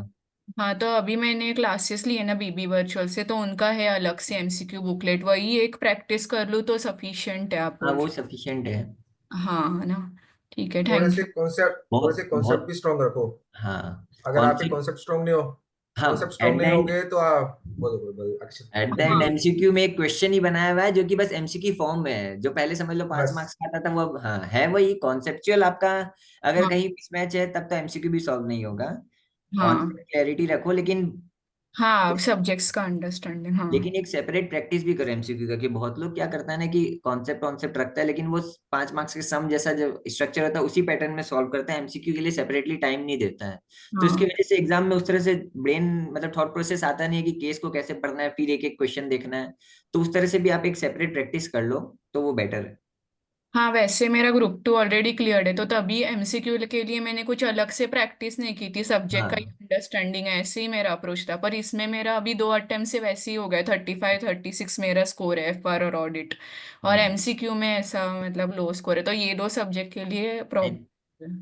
S7: हाँ, तो अभी मैंने क्लासेस लिए ना बीबी वर्चुअल से, तो उनका है अलग से एमसीक्यू बुकलेट, वही एक प्रैक्टिस कर लूँ तो सफिशिएंट है, आप
S2: हाँ,
S7: बोल
S2: वो
S7: रहे?
S2: सफिशिएंट है।
S7: हाँ, है ना? ठीक है,
S3: थोड़े
S7: थैंक
S3: से
S7: यू।
S3: कॉन्सेप्ट थोड़े से
S2: बहुत
S3: कॉन्सेप्ट भी
S2: बहुत।
S3: स्ट्रॉन्ग रखो।
S2: हाँ।
S3: अगर
S2: कौन
S3: आपके
S2: सी?
S3: कॉन्सेप्ट स्ट्रॉन्ग नहीं हो,
S2: हाँ,
S3: कॉन्सेप्ट स्ट्रॉन्ग
S2: एट द
S3: नहीं
S2: एंड,
S3: होगे तो आप बोलो बोलो बोलो, अच्छा
S2: एट द
S3: बोलो।
S2: एंड
S7: हाँ
S2: एमसीक्यू में एक क्वेश्चन ही बनाया हुआ है जो कि बस एमसीक्यू फॉर्म में है, जो पहले समझ लो 5 मार्क्स
S3: बस,
S2: का आता था, वो अब हाँ है वही कॉन्सेप्चुअल आपका। अगर
S7: हाँ
S2: कहीं मिसमैच है तब तो एमसीक्यू भी सॉल्व नहीं होगा।
S7: हाँ
S2: कॉन्सेप्ट क्लैरिटी रखो, लेकिन
S7: हाँ, सब्जेक्ट्स का अंडरस्टैंडिंग, हाँ।
S2: लेकिन एक सेपरेट प्रैक्टिस भी करो एमसीक्यू का। कि बहुत लोग क्या करता है ना कि कॉन्सेप्ट कॉन्सेप्ट रखता है, लेकिन वो 5 मार्क्स के सम जैसा जो स्ट्रक्चर होता है उसी पैटर्न में सॉल्व करता है, एमसीक्यू के लिए सेपरेटली टाइम नहीं देता है। तो इसकी
S7: हाँ
S2: वजह से एग्जाम में उस तरह से ब्रेन मतलब थॉट प्रोसेस आता नहीं है कि केस को कैसे पढ़ना है, फिर एक एक क्वेश्चन देखना है। तो उस तरह से भी आप एक सेपरेट प्रैक्टिस कर लो तो वो बेटर है।
S7: हाँ, वैसे मेरा ग्रुप 2 ऑलरेडी क्लियर्ड है, तो तभी एमसीक्यू के लिए मैंने कुछ अलग से प्रैक्टिस नहीं की थी, सब्जेक्ट का ही
S2: हाँ।
S7: अंडरस्टैंडिंग है, ऐसे ही मेरा अप्रोच था। पर इसमें मेरा अभी 2 अटेम्प्ट से वैसे ही हो गया, 35-36 मेरा स्कोर है एफआर और ऑडिट। और एमसीक्यू में ऐसा मतलब लो स्कोर है, तो ये 2 सब्जेक्ट के लिए प्रॉब्लम।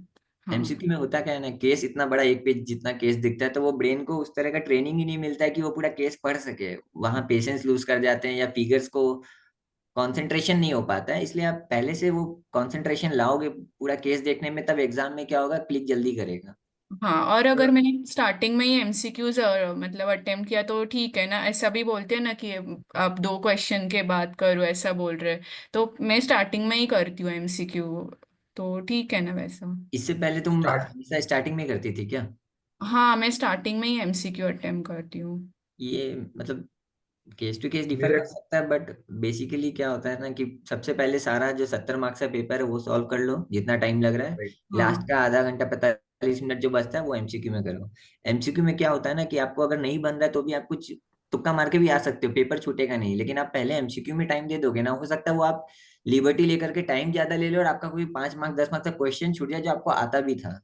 S7: हाँ
S2: एमसीक्यू में होता क्या है ना, केस इतना बड़ा, एक पेज जितना केस दिखता है, तो वो ब्रेन को उस तरह का ट्रेनिंग ही नहीं मिलता है कि वो पूरा केस पढ़ सके। वहां पेशेंस लूज कर जाते हैं या फिगर्स को कंसंट्रेशन नहीं हो पाता है। इसलिए आप पहले से वो कंसंट्रेशन लाओगे पूरा केस देखने में, तब एग्जाम में क्या होगा, क्लिक जल्दी करेगा।
S7: हाँ, और अगर मैंने स्टार्टिंग में ही एमसीक्यूज मतलब अटेम्प्ट किया तो ठीक है ना? ऐसा भी बोलते हैं ना कि आप 2 क्वेश्चन के बाद करो, ऐसा बोल रहे हैं। तो मैं स्टार्टिंग में ही करती हूँ एमसीक्यू, तो ठीक है ना वैसा?
S2: इससे पहले तुम
S3: स्टार्ट।
S2: हमेशा स्टार्टिंग में करती थी क्या?
S7: हाँ, मैं स्टार्टिंग में ही एमसीक्यू अटेम्प्ट करती हूँ।
S2: ये मतलब केस टू केस डिफर
S3: मेरे
S2: कर सकता है, बट बेसिकली क्या होता है ना कि सबसे पहले सारा जो 70 मार्क्स का पेपर है वो सॉल्व कर लो जितना टाइम लग रहा है।
S3: राइट।
S2: लास्ट
S7: हाँ
S2: का आधा घंटा 45 मिनट जो बचता है वो एमसीक्यू में करो। एमसीक्यू में क्या होता है ना कि आपको अगर नहीं बन रहा है तो भी आप कुछ तुक्का मार के भी आ सकते हो, पेपर छूटेगा नहीं। लेकिन आप पहले एमसीक्यू में टाइम दे दोगे ना, हो सकता है वो आप लिबर्टी लेकर के टाइम ज्यादा ले लो और आपका कोई 5 मार्क्स 10 मार्क्स का क्वेश्चन छूट जाए जो आपको आता भी था।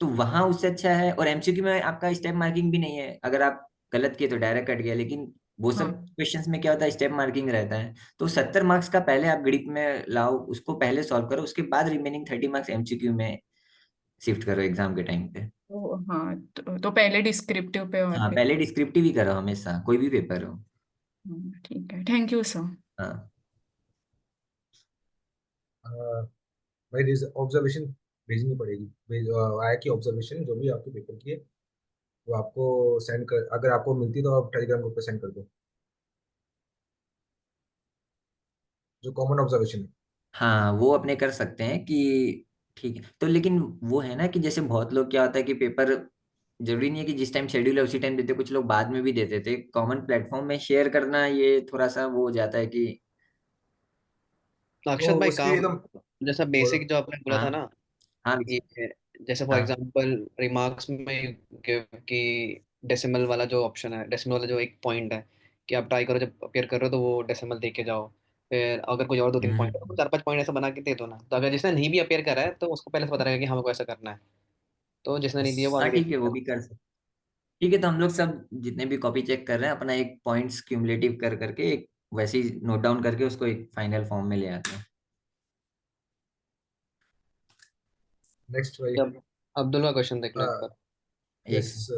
S2: तो वहां उससे अच्छा है। और एमसीक्यू में आपका स्टेप मार्किंग भी नहीं है, अगर आप गलत किए तो डायरेक्ट कट गया। लेकिन वो सब
S7: हाँ
S2: क्वेश्चंस में क्या होता है, स्टेप मार्किंग रहता है। तो 70 मार्क्स का पहले आप गणित में लाओ, उसको पहले सॉल्व करो, उसके बाद रिमेनिंग 30 मार्क्स एमसीक्यू में शिफ्ट करो एग्जाम के टाइम पे।
S7: तो हाँ तो पहले डिस्क्रिप्टिव पे और
S2: हाँ,
S7: फिर
S2: पहले डिस्क्रिप्टिव ही करो हमेशा, कोई भी पेपर हो।
S7: ठीक है, थैंक यू सर।
S2: हाँ
S3: भाई ऑब्जर्वेशन भेजनी पड़ेगी, आया कि ऑब्जर्वेशन जो भी आपके पेपर की है वो आपको सेंड कर, अगर आपको मिलती है तो आप टेलीग्राम ग्रुप पे सेंड कर दो, जो कॉमन ऑब्जर्वेशन है।
S2: हाँ, वो अपने कर सकते हैं कि ठीक है। तो लेकिन वो है ना कि जैसे बहुत लोग क्या होता है कि पेपर जरूरी नहीं है कि जिस टाइम शेड्यूल है उसी टाइम देते, कुछ लोग बाद में भी देते थे। कॉमन प्लेटफॉर्म में शेयर करना ये थोड़ा सा वो हो जाता है कि
S6: अक्षत
S3: तो
S6: भाई
S3: उसके लिए
S6: काम,
S3: तो
S6: जैसा
S3: बोलो।
S6: बेसिक जो आपने बोला
S2: हाँ
S6: था ना,
S2: हाँ
S6: ये जैसे फॉर
S2: हाँ।
S6: एग्जांपल रिमार्क्स में कि डेसिमल वाला जो ऑप्शन है, डेसिमल वाला जो एक पॉइंट है कि आप ट्राई करो जब अपेयर कर रहे हो तो वो डेसिमल देख के जाओ। फिर अगर कोई और 2-3 पॉइंट है तो
S2: हम्म।
S6: 4-5 पॉइंट ऐसा बना के दे दो ना, तो अगर जिसने नहीं भी अपेयर करा है तो उसको पहले से पता रहेगा कि हमको ऐसा करना है, तो जिसने नहीं दिया वो
S2: हाँ
S6: आगे देख
S2: ठीक है, वो
S6: लेगा।
S2: भी कर सकते। ठीक है, तो हम लोग सब जितने भी कॉपी चेक कर रहे हैं अपना एक पॉइंट्स क्यूमुलेटिव कर करके एक वैसे ही नोट डाउन करके उसको एक फाइनल फॉर्म में ले आते हैं।
S3: नेक्स्ट भाई।
S6: जब अब्दुल का क्वेश्चन देख लो एक बार।
S2: एक
S3: yes,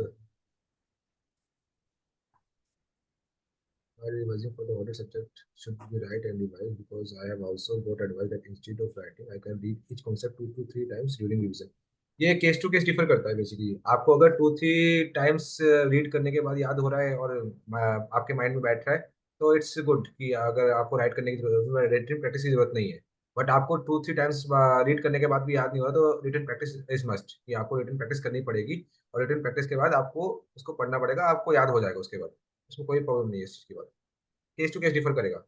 S3: while revising for the audit subject should be right and revise, because I have also got advice that instead of writing I can read each concept 2 to 3 times during revision. ये case to case differ करता है basically. आपको अगर 2-3 times read करने के बाद याद हो रहा है और आपके माइंड में बैठ रहा है तो इट्स गुड कि अगर आपको राइट करने की जरूरत, रिटन प्रैक्टिस की जरूरत नहीं है। बट आपको 2-3 टाइम्स रीड करने के बाद भी याद नहीं हो रहा तो रिटन प्रैक्टिस इज मस्ट, कि आपको रिटन प्रैक्टिस करनी पड़ेगी। और रिटन प्रैक्टिस के बाद आपको उसको पढ़ना पड़ेगा, आपको याद हो जाएगा उसके बाद, उसमें कोई प्रॉब्लम नहीं है इस चीज़ की बात। केस टू केस डिफर करेगा।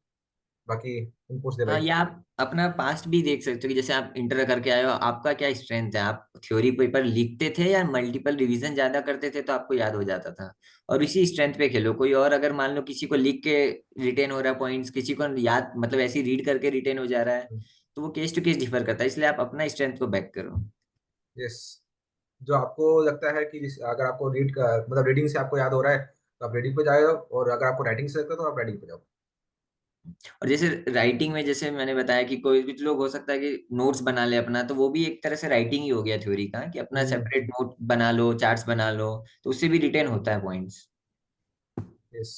S3: बाकी तुम पूछ दे
S2: हाँ,
S3: भाई।
S2: या आप अपना पास्ट भी देख सकते हो कि जैसे आप इंटर करके आए हो, आपका क्या स्ट्रेंथ है, आप थ्योरी पेपर लिखते थे या मल्टीपल रिवीजन ज्यादा करते थे तो आपको याद हो जाता था। और इसी स्ट्रेंथ पे खेलो। कोई और अगर मान लो किसी को लिख के रिटेन हो रहा है पॉइंट्स, किसी को याद मतलब ऐसे रीड करके रिटेन हो जा रहा है, तो वो केस टू केस डिफर करता है, इसलिए आप अपना स्ट्रेंथ को बैक करो।
S3: यस, जो आपको लगता है कि अगर आपको मतलब रीडिंग से आपको याद हो रहा है तो आप रीडिंग पे जाओ, और अगर आपको राइटिंग से लगता है तो आप राइटिंग पे जाओ।
S2: और जैसे राइटिंग में जैसे मैंने बताया कि कोई कुछ लोग हो सकता है कि नोट्स बना ले अपना, तो वो भी एक तरह से राइटिंग ही हो गया थ्योरी का, कि अपना सेपरेट नोट बना लो, चार्ट्स बना लो, तो उससे भी रिटेन होता है पॉइंट्स।
S3: यस।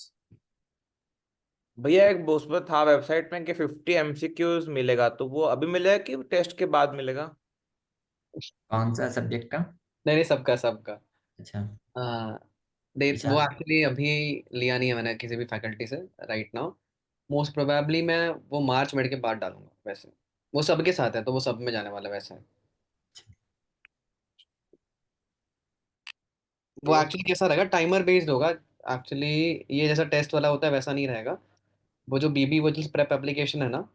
S4: भैया एक उस पर था वेबसाइट में कि 50 एमसीक्यूज मिलेगा, तो वो अभी मिलेगा कि टेस्ट के बाद मिलेगा?
S2: कौन सा सब्जेक्ट का?
S6: नहीं नहीं, सबका सबका।
S2: अच्छा।
S6: हाँ, दे वो
S2: विशाल।
S6: एक्चुअली अभी लिया नहीं है मैंने किसी भी फैकल्टी से राइट नाउ। मोस्ट प्रोबेबली मैं वो मार्च मिड के बाद डालूंगा वैसे। वो सबके साथ है तो वो सब में जाने वाला वैसा है। वो
S3: तो
S6: एक्चुअली कैसा रहेगा, टाइमर बेस्ड होगा एक्चुअली। ये जैसा टेस्ट वाला होता है वैसा नहीं रहेगा। वो जो बीबी वोजल्स प्रेप एप्लीकेशन है ना,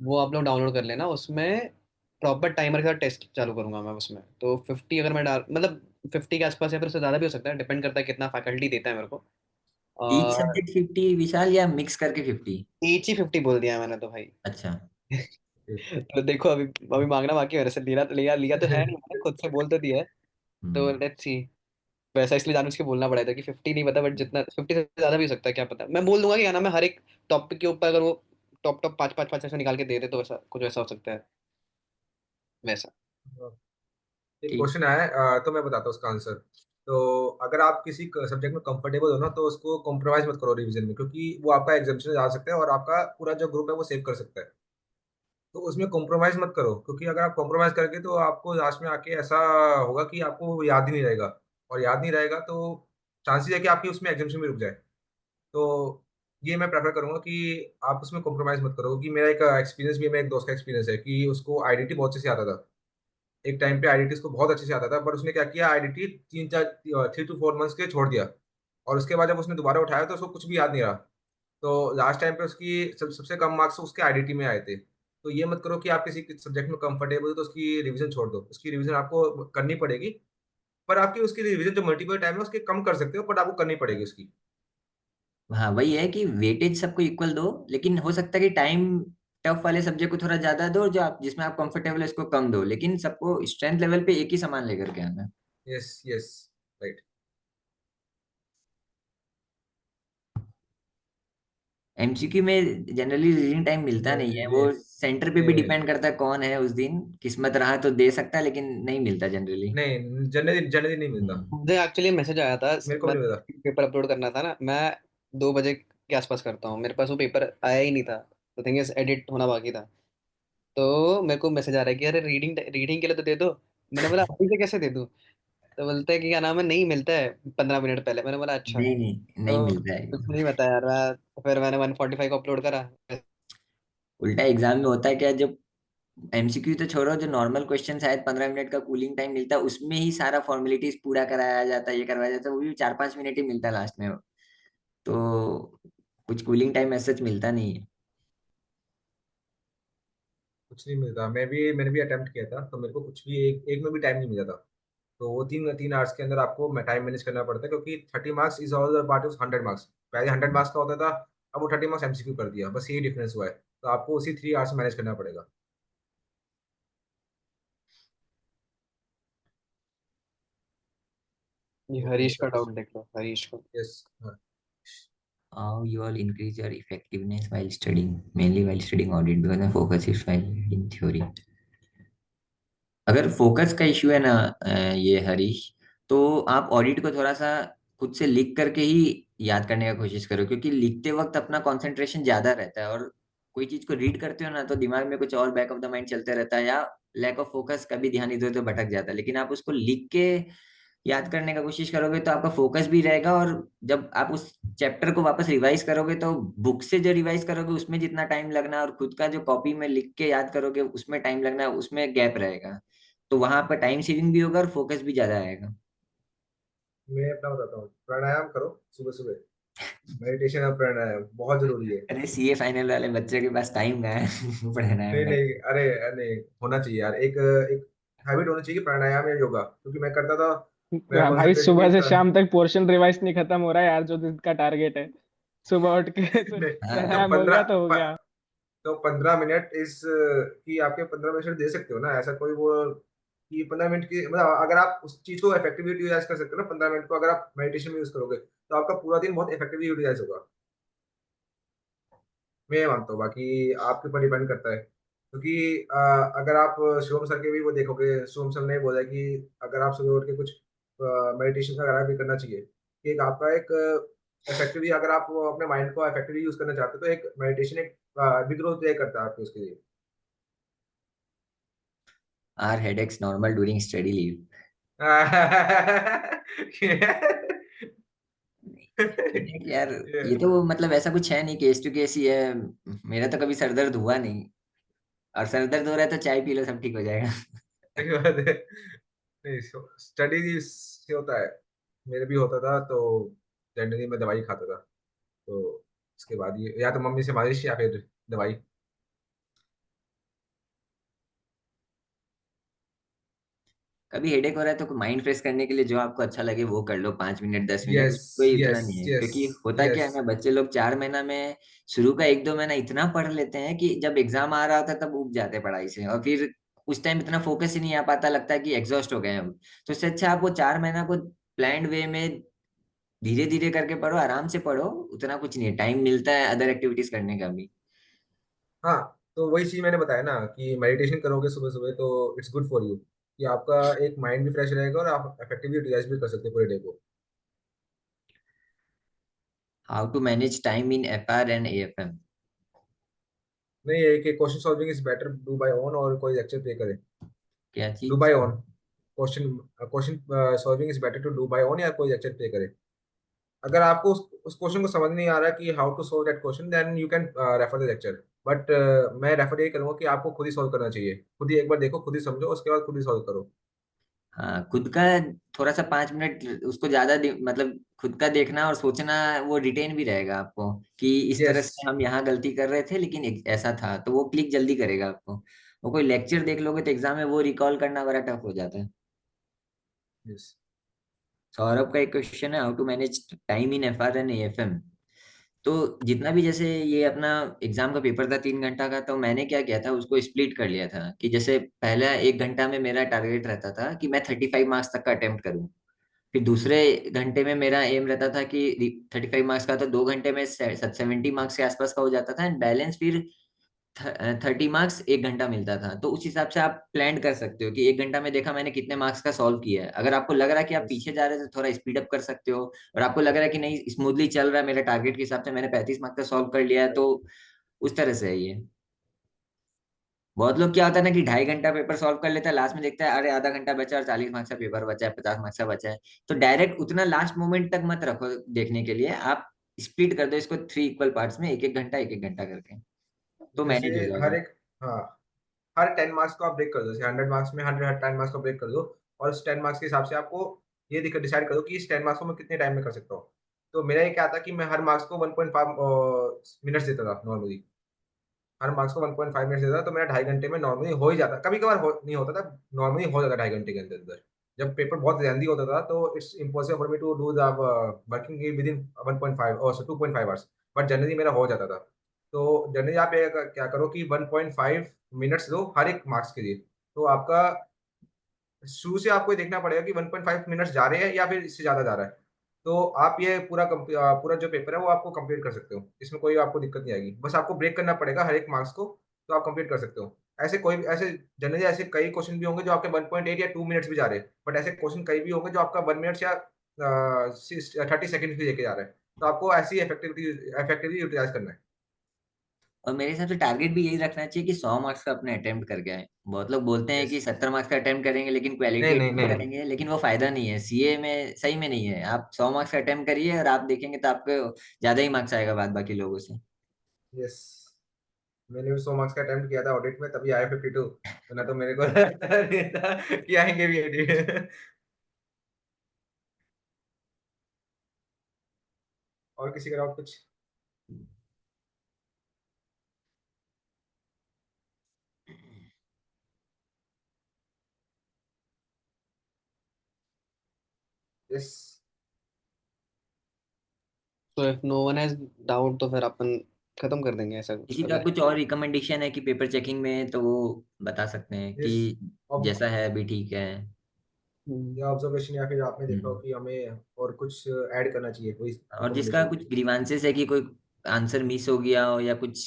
S6: वो आप लोग डाउनलोड कर लेना। उसमें प्रॉपर टाइमर के साथ टेस्ट चालू करूंगा मैं उसमें। तो 50 अगर मैं डाल मतलब 50 के आसपास या फिर उससे ज़्यादा भी हो सकता है, डिपेंड करता है कितना फैकल्टी देता है मेरे को।
S2: ईच
S6: और
S2: सब्जेक्ट 50 विशाल, या मिक्स करके 50?
S6: एच ही 50 बोल दिया है मैंने तो भाई।
S2: अच्छा।
S6: तो देखो अभी अभी मांगना बाकी है मेरे से। लिया लिया लिया तो है नहीं, मैंने खुद से बोल तो दिया है। तो
S2: हम्म।
S6: Let's see. वैसा इसलिए जानबूझ के बोलना पड़ा था कि 50 नहीं पता, बट जितना 50 से ज्यादा भी हो सकता है, क्या पता। मैं बोल दूंगा कि ना मैं हर एक टॉपिक के ऊपर अगर वो टॉप टॉप 5-5 ऐसा निकाल के दे दे तो वैसा कुछ वैसा हो सकता है वैसा।
S3: एक
S2: ठीक।
S3: क्वेश्चन आया है, तो मैं बताता हूँ उसका आंसर। तो अगर आप किसी सब्जेक्ट में कंफर्टेबल हो ना तो उसको कॉम्प्रोमाइज मत करो रिवीजन में, क्योंकि वो आपका एग्जामिशन जा सकता है और आपका पूरा जो ग्रुप है वो सेव कर सकता है। तो उसमें कॉम्प्रोमाइज मत करो, क्योंकि अगर आप कॉम्प्रोमाइज करके तो आपको लास्ट में आके ऐसा होगा कि आपको वो याद ही नहीं रहेगा। और याद नहीं रहेगा तो चांसेस है कि आपकी उसमें एग्जामिशन भी रुक जाए। तो ये मैं प्रेफर करूंगा कि आप उसमें कॉम्प्रोमाइज मत करो। कि मेरा एक एक्सपीरियंस भी है, मेरे एक दोस्त का एक्सपीरियंस है कि उसको आईडीटी बहुत अच्छे से आता था। एक टाइम पे आईडीटी उसको बहुत अच्छे से आता था, पर उसने क्या किया, आईडीटी 3 to 4 मंथ्स के लिए छोड़ दिया। और उसके बाद जब उसने दोबारा उठाया तो उसको कुछ भी याद नहीं रहा। तो लास्ट टाइम पे उसकी सबसे कम मार्क्स उसके आईडीटी में आए थे। तो ये मत करो कि आप किसी सब्जेक्ट में कंफर्टेबल हो तो उसकी रिवीजन छोड़ दो, उसकी रिवीजन आपको करनी पड़ेगी। पर आपकी उसकी रिवीजन जो मल्टीपल टाइम है उसके कम कर सकते हो, बट आपको करनी पड़ेगी उसकी।
S2: हाँ, वही है कि वेटेज सबको इक्वल दो, लेकिन हो सकता है कि टाइम टफ वाले सब्जेक्ट को थोड़ा ज्यादा दो, जो आप जिसमें आप कंफर्टेबल है उसको कम दो, लेकिन सबको स्ट्रेंथ लेवल पे एक ही समान लेकर के आना।
S3: Yes yes, right.
S2: एमसीक्यू में जनरली रीडिंग टाइम मिलता नहीं है, वो सेंटर पे भी
S3: नहीं
S2: डिपेंड करता है कौन है उस दिन, किस्मत रहा तो दे सकता है, लेकिन नहीं मिलता जनरली।
S3: नहीं, जनरली जनरली नहीं मिलता।
S6: मुझे एक्चुअली मैसेज आया था,
S3: मेरे को भी
S6: मैं
S3: नहीं मिलता।
S6: पेपर अपलोड करना था ना, मैं 2 बजे के आसपास करता हूँ, मेरे पास वो पेपर आया ही नहीं था, तो थिंग इज एडिट होना बाकी था। तो मेरे को मैसेज आ रहा है कि अरे रीडिंग रीडिंग के लिए तो दे दो। मैंने बोला अभी से कैसे दे दूँ? तो बोलते हैं कि क्या नाम है, नहीं मिलता है 15 मिनट पहले। मैंने बोला अच्छा।
S2: नहीं नहीं नहीं
S6: तो
S2: मिलता है।
S6: कुछ नहीं बता यार, मैं फिर मैंने 145 को अपलोड करा।
S2: उल्टा एग्जाम में होता है क्या, जब एमसीक्यू तो छोड़ो, जो नॉर्मल क्वेश्चन शायद 15 मिनट का कूलिंग टाइम मिलता है, उसमें ही सारा फॉर्मेलिटीज पूरा कराया जाता है, ये करवाया जाता है, वो भी 4-5 मिनट ही मिलता है लास्ट में। तो कुछ कूलिंग टाइम ऐसा सच मिलता नहीं है।
S3: कुछ नहीं मिलता। मैंने भी अटेम्प्ट किया था, तो मेरे को कुछ भी एक एक में भी टाइम नहीं मिला था। तो वो 3 3 आवर्स के अंदर आपको टाइम मैनेज करना पड़ता है, क्योंकि 30 marks is all part of 100 marks. पहले 100 मार्क्स का होता था, अब वो 30 मार्क्स एमसीक्यू कर दिया, बस यही डिफरेंस हुआ है। तो आपको उसी 3 आवर्स मैनेज करना पड़ेगा।
S6: ये
S3: तो
S6: हरीश
S3: ऐसा
S6: का
S3: कुछ।
S6: डाउट देख लो, हरीश को।
S3: Yes.
S2: How you all increase your effectiveness while studying, mainly while studying audit, because my focus is while reading theory. अगर फोकस का इश्यू है ना ये हरीश, तो आप ऑडिट को थोड़ा सा खुद से लिख करके ही याद करने का कोशिश करो, क्योंकि लिखते वक्त अपना कंसंट्रेशन ज्यादा रहता है, और कोई चीज को रीड करते हो ना तो दिमाग में कुछ और बैक ऑफ द माइंड चलते रहता है, या लैक ऑफ फोकस, कभी ध्यान इधर उधर भटक जाता है। लेकिन आप उसको लिख के याद करने का कोशिश करोगे तो आपका फोकस भी रहेगा, और जब आप उस चैप्टर को वापस रिवाइज करोगे तो बुक से जो रिवाइज करोगे उसमें जितना टाइम लगना है, और खुद का जो कॉपी में लिख के याद करोगे उसमें टाइम लगना है, उसमें गैप रहेगा। तो वहां पर टाइम सेविंग भी होगा और फोकस भी ज्यादा आएगा।
S3: मैं अपना बताता हूँ, प्राणायाम करो सुबह सुबह। मेडिटेशन और प्राणायाम बहुत जरूरी है।
S2: अरे सीए फाइनल वाले बच्चों के पास टाइम कहाँ है पढ़ना है
S3: नहीं
S2: उन्हें।
S3: नहीं, अरे नहीं, होना चाहिए यार। एक एक हैबिट होनी चाहिए, प्राणायाम या योगा, क्योंकि मैं करता था। मेरा
S5: भाई
S3: कंसंट्रेशन भी
S5: सुबह से
S3: इतना।
S5: शाम तक पोर्शन रिवाइज नहीं खत्म हो रहा है यार, जो जिसका टारगेट है। सुबह उठ के
S3: नहीं, तो
S2: हाँ।
S5: प्राणायाम हो
S3: पंद्रह
S5: गया तो हो गया।
S3: तो 15 मिनट इस की आपके 15 मिनट दे सकते हो ना, ऐसा कोई वो कि 15 मिनट की मतलब अगर आप उस चीज को इफेक्टिवली यूटिलाइज कर सकते हो ना, 15 मिनट को अगर आप मेडिटेशन में यूज करोगे तो आपका पूरा दिन बहुत इफेक्टिवली यूटिलाइज होगा। मैं ये मानता हूँ, बाकी आपके ऊपर डिपेंड करता है। क्योंकि अगर आप शिवम सर के भी वो देखोगे, शिवम सर ने बोला कि अगर आप सुबह उठ के कुछ मेडिटेशन वगैरह भी करना चाहिए, कि एक आपका एक इफेक्टिवली, अगर आप वो अपने माइंड को इफेक्टिवली यूज करना चाहते हो तो एक मेडिटेशन एक बिग रोल प्ले करता है आपके उसके लिए।
S2: Are headaches normal during study leave? यार ये तो मतलब ऐसा कुछ है नहीं, केस टू केस ही है। मेरा तो कभी सर दर्द हुआ नहीं, और सर दर्द हो रहा है तो चाय पी लो, सब ठीक हो जाएगा।
S3: सही बात है। नहीं, स्टडी से होता है। मेरे भी होता था, तो जनरली मैं दवाई खाता था। तो उसके बाद ये या तो मम्मी से मालिश या फिर दवाई।
S2: कभी हेडेक हो रहा है तो माइंड फ्रेश करने के लिए जो आपको अच्छा लगे वो कर लो, 5 मिनट 10 मिनट,
S3: यस
S2: उसमें कोई इतना
S3: यस
S2: नहीं है।
S3: यस
S2: क्योंकि होता क्या
S3: यस।
S2: है ना, बच्चे लोग 4 महीना में शुरू का 1-2 महीना इतना पढ़ लेते हैं कि जब एग्जाम आ रहा होता है तब उब जाते हैं पढ़ाई से, और फिर उस टाइम इतना फोकस ही नहीं आ पाता, लगता है कि एग्जॉस्ट हो गए हैं अब। तो इससे अच्छा आप वो 4 महीना को प्लान्ड वे में धीरे धीरे करके पढ़ो, आराम से पढ़ो, उतना कुछ नहीं है, टाइम मिलता है अदर एक्टिविटीज करने का भी।
S3: हाँ, तो वही चीज मैंने बताया ना कि मेडिटेशन करोगे सुबह सुबह तो इट्स गुड फॉर यू, कि आपका एक माइंड भी फ्रेश रहेगा और आप इफेक्टिवली यूटिलाइज भी कर सकते हो पूरे डे को।
S2: How to manage time in FR and AFM?
S3: नहीं, ये कि question solving is better do by own और कोई लेक्चर पे करे।
S2: क्या
S3: डू
S2: चीज?
S3: By own. Question question solving is better to do by own या कोई लेक्चर पे करे। अगर आपको उस क्वेश्चन को समझ नहीं आ रहा कि how to solve that question, then you can refer the lecture. But मैं रेफर ये करूंगा कि आपको खुद ही सॉल्व करना चाहिए, खुद ही एक बार देखो, खुद ही समझो, उसके बाद खुद ही सॉल्व करो।
S2: हाँ, खुद का थोड़ा सा 5 मिनट उसको ज्यादा मतलब खुद का देखना और सोचना, वो रिटेन भी रहेगा आपको कि इस तरह
S3: यस
S2: से हम यहाँ गलती कर रहे थे लेकिन ऐसा था, तो वो क्लिक जल्दी करेगा आपको। वो कोई लेक्चर देख लोगे तो एग्जाम में वो रिकॉल करना बड़ा टफ हो जाता है।
S3: यस।
S2: सौरभ का एक क्वेश्चन है, how to manage time in FR and AFM. तो जितना भी, जैसे ये अपना एग्जाम का पेपर था 3 घंटा का, तो मैंने क्या किया था, उसको स्प्लिट कर लिया था कि जैसे पहला 1 घंटा में मेरा टारगेट रहता था कि मैं 35 मार्क्स तक का अटेम्प्ट करूं। फिर दूसरे घंटे में मेरा एम रहता था कि 35 मार्क्स का, तो 2 घंटे में 70 मार्क्स के आसपास का हो जाता था, एंड बैलेंस फिर 30 मार्क्स 1 घंटा मिलता था। तो उस हिसाब से आप प्लान कर सकते हो कि 1 घंटा में देखा मैंने कितने मार्क्स का सॉल्व किया है। अगर आपको लग रहा है कि आप पीछे जा रहे हैं तो थोड़ा स्पीड अप कर सकते हो, और आपको लग रहा है कि नहीं स्मूथली चल रहा है, मेरे टारगेट के हिसाब से मैंने 35 मार्क्स का सॉल्व कर लिया है, तो उस तरह से है ये। बहुत लोग क्या होता है ना कि 2.5 घंटा पेपर सॉल्व कर लेता है, लास्ट में देखता है अरे आधा घंटा बचा और 40 मार्क्स का पेपर बचा है, 50 मार्क्स का बचा है। तो डायरेक्ट उतना लास्ट मोमेंट तक मत रखो देखने के लिए, आप स्प्लिट कर दो इसको 3 इक्वल पार्ट्स में, 1-1 घंटा 1-1 घंटा करके, तो मैनेज हो
S3: जैसे
S2: जाएगा।
S3: हाँ, हर 10 मार्क्स को आप ब्रेक कर दो, जैसे 100 मार्क्स में 10 मार्क्स को ब्रेक कर दो, और उस 10 मार्क्स के हिसाब से आपको ये डिसाइड करो कि इस 10 मार्क्स को मैं कितने टाइम में कर सकता हूँ। तो मेरा ये क्या था कि मैं हर मार्क्स को 1.5 मिनट्स देता था नॉर्मली, हर मार्क्स को 1.5 मिनट्स देता था, तो मेरा 2.5 घंटे में नॉर्मली हो ही जाता, कभी कभार नहीं होता था, नॉर्मली हो जाता 2.5 घंटे के अंदर अंदर। जब पेपर बहुत जल्दी होता था तो it's impossible for me to do the working with in 1.5 और 2.5 आवर्स, बट जनरली मेरा हो जाता था। तो जनरली आप ये क्या करो कि 1.5 मिनट्स दो हर एक मार्क्स के लिए, तो आपका शुरू से आपको ये देखना पड़ेगा कि 1.5 मिनट्स जा रहे हैं या फिर इससे ज़्यादा जा रहा है। तो आप ये पूरा जो पेपर है वो आपको कंप्लीट कर सकते हो, इसमें कोई आपको दिक्कत नहीं आएगी, बस आपको ब्रेक करना पड़ेगा हर एक मार्क्स को, तो आप कंप्लीट कर सकते हो। ऐसे जनरली ऐसे कई क्वेश्चन भी होंगे जो आपके 1.8 या 2 मिनट्स भी जा रहे हैं, बट ऐसे क्वेश्चन कई भी होंगे जो आपका 1 मिनट या 30 सेकंड भी लेके जा रहे हैं, तो आपको ऐसी इफेक्टिवली यूटिलाइज करना है।
S2: और मेरे हिसाब से टारगेट भी यही रखना चाहिए कि 100 मार्क्स का अपने अटेम्प्ट करके आए। बहुत लोग बोलते हैं कि
S3: यस।
S2: 70 मार्क्स का अटेम्प्ट करेंगे लेकिन क्वालिटी
S3: नहीं नहीं
S2: नहीं
S3: नहीं।
S2: करेंगे, लेकिन वो फायदा नहीं है, सीए में सही में नहीं है। आप 100 मार्क्स का अटेम्प्ट करिए और आप देखेंगे तो आपको ज्यादा ही मार्क्स आएगा बाद बाकी लोगों से।
S3: यस, मैंने भी 100 मार्क्स का अटेम्प्ट किया था ऑडिट में, तभी आया 52, वरना तो मेरे को नहीं था कि आएंगे भी 80। और किसी का डाउट कुछ? यस।
S6: तो if no one has doubt तो फिर अपन खत्म कर देंगे, ऐसा
S2: किसी का
S6: अगर
S2: कुछ और रिकमेंडेशन है कि पेपर चेकिंग में, तो वो बता सकते हैं
S3: यस।
S2: कि
S3: अब
S2: जैसा है अभी ठीक है।
S3: या ऑब्जर्वेशन या फिर आपने देखा हो
S2: हम्म।
S3: कि हमें और कुछ ऐड करना चाहिए कोई
S2: और जिसका
S3: रिकमेंडेशन?
S2: कुछ ग्रीवांसेस है कि कोई आंसर मिस हो गया हो या कुछ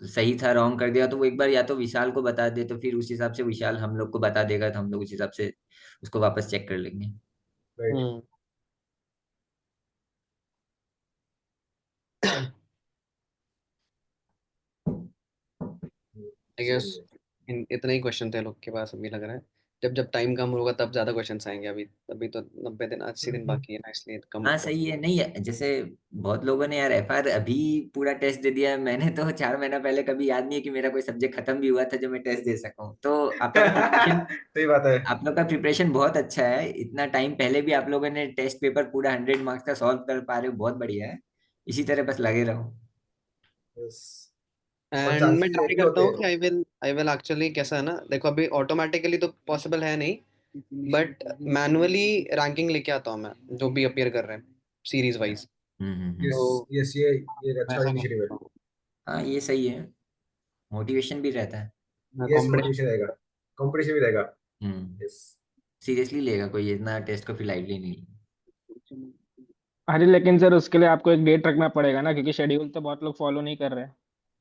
S2: सही था रॉन्ग कर दिया, तो वो एक बार या तो विशाल को बता दे, तो फिर उस हिसाब से विशाल हम लोग को बता देगा, तो हम लोग उस हिसाब से उसको वापस चेक कर लेंगे।
S3: राइट।
S6: हम्म आई गेस
S3: सही है।
S6: इतने ही क्वेश्चन थे लोग के पास, अभी लग रहा है जब जब टाइम कम होगा तब ज्यादा क्वेश्चंस आएंगे। अभी अभी तो 90 दिन 80 दिन बाकी है ना, इसलिए कम
S2: हाँ
S6: क्वेश्चन।
S2: सही है। नहीं है जैसे बहुत लोगों ने यार एफआर अभी पूरा टेस्ट दे दिया है, मैंने तो 4 महीना पहले कभी याद नहीं है कि मेरा कोई सब्जेक्ट खत्म भी हुआ था जो मैं टेस्ट दे सका हूँ। तो आप लोग का प्रिपरेशन
S3: सही बात है।
S2: आप लोग का प्रिपरेशन बहुत अच्छा है। इतना टाइम पहले भी आप लोगों ने टेस्ट पेपर पूरा 100 मार्क्स का सॉल्व कर पा रहे हो, बहुत बढ़िया है। इसी तरह बस लगे रहो।
S3: यस। और
S6: एंड मैं
S3: चांसेस ये
S6: ट्राई
S3: भी
S6: करता
S3: होते
S6: हूँ
S3: हैं।
S6: कि आई विल एक्चुअली, कैसा है ना, देखो अभी ऑटोमेटिकली तो पॉसिबल है नहीं, बट मैनुअली रैंकिंग लेके आता हूँ मैं जो भी अपीयर कर रहे हैं सीरीज वाइज।
S3: यस।
S6: तो
S3: यस, ये एक अच्छा
S6: वैसा काम
S3: इनिशिएटिव है।
S6: करता हूँ।
S2: हाँ ये सही है, मोटिवेशन भी रहता है।
S3: Yes, motivation
S6: competition.
S3: रहेगा, कंपटीशन भी रहेगा। यस।
S2: सीरियसली लेगा कोई, इतना टेस्ट को फिर लाइटली नहीं लेगा।
S5: अरे लेकिन सर उसके लिए आपको एक डेट रखना पड़ेगा ना, क्योंकि शेड्यूल तो बहुत लोग फॉलो नहीं कर रहे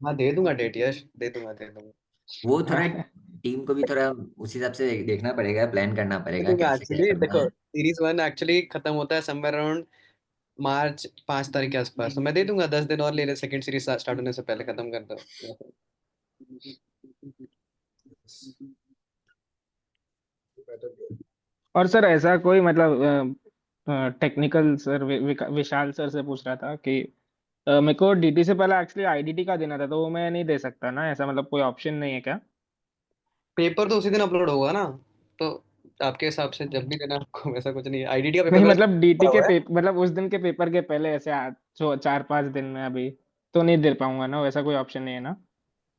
S6: हाँ दे दूंगा डेट, यश दे दूंगा दे दूंगा।
S2: वो थोड़ा
S5: हैं।
S2: टीम को भी थोड़ा उस हिसाब से देखना पड़ेगा, प्लान करना
S6: दे
S2: पड़ेगा
S6: दूंगा
S2: कैसे क्या
S6: एक्चुअली,
S2: करना
S6: देखो
S2: है।
S6: सीरीज वन एक्चुअली खत्म होता है समवेयर अराउंड मार्च 5 तारीख के आसपास, तो मैं दे दूंगा 10 दिन और ले ले, सेकंड सीरीज स्टार्ट होने से पहले खत्म कर दो।
S5: और सर ऐसा कोई मतलब टेक्निकल सर विशाल सर से पूछ रहा था कि मेरे को डीटी से पहले एक्चुअली आईडीटी का देना था, तो वो मैं नहीं दे सकता ना, ऐसा मतलब कोई ऑप्शन नहीं है क्या?
S6: पेपर तो उसी दिन अपलोड होगा ना, तो आपके हिसाब से जब भी देना आपको, वैसा कुछ नहीं है। आईडीटी का पेपर
S5: नहीं
S6: वैसे
S5: मतलब डीटी
S6: पड़ा
S5: के
S6: हुआ है।
S5: पेपर, मतलब उस दिन के पेपर के पहले ऐसे 4-5 दिन में अभी तो नहीं दे पाऊंगा ना, वैसा कोई ऑप्शन नहीं है ना?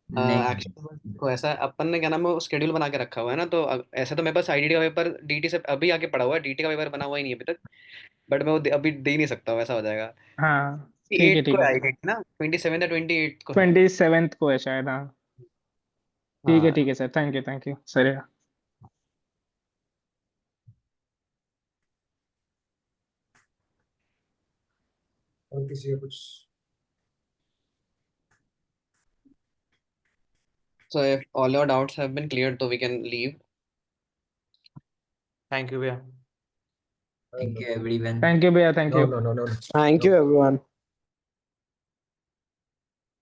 S2: नहीं
S6: एक्चुअली को ऐसा अपन ने क्या नाम है शेड्यूल बना के रखा हुआ है ना, तो ऐसे तो मेरे पास आईडीटी का पेपर डीटी से अभी आके पड़ा हुआ है, डीटी का पेपर बना हुआ ही नहीं है अभी तक, बट मैं वो अभी दे ही नहीं सकता, वैसा हो जाएगा।
S5: हाँ ठीक है
S6: 8
S5: ठीक
S6: को
S5: है
S6: है
S5: सर।
S6: आईडीटी ना, 27 या 28 को है।
S5: 27th को है शायद, हाँ। ठीक
S6: हाँ
S5: है सर, थैंक यू सर।
S3: और किसी का कुछ?
S6: So if all your doubts have been cleared, so we can leave.
S4: Thank you भैया।
S2: Thank you everyone.
S5: Thank you भैया, thank
S3: No,
S5: you.
S3: no, no, no.
S6: Thank
S3: No.
S6: you, everyone.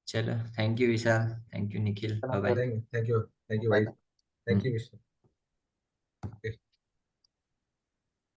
S2: चलो, thank you Vishal, thank you Nikhil, bye bye.
S3: Thank you, भाई. Thank you, Vishnu. Okay.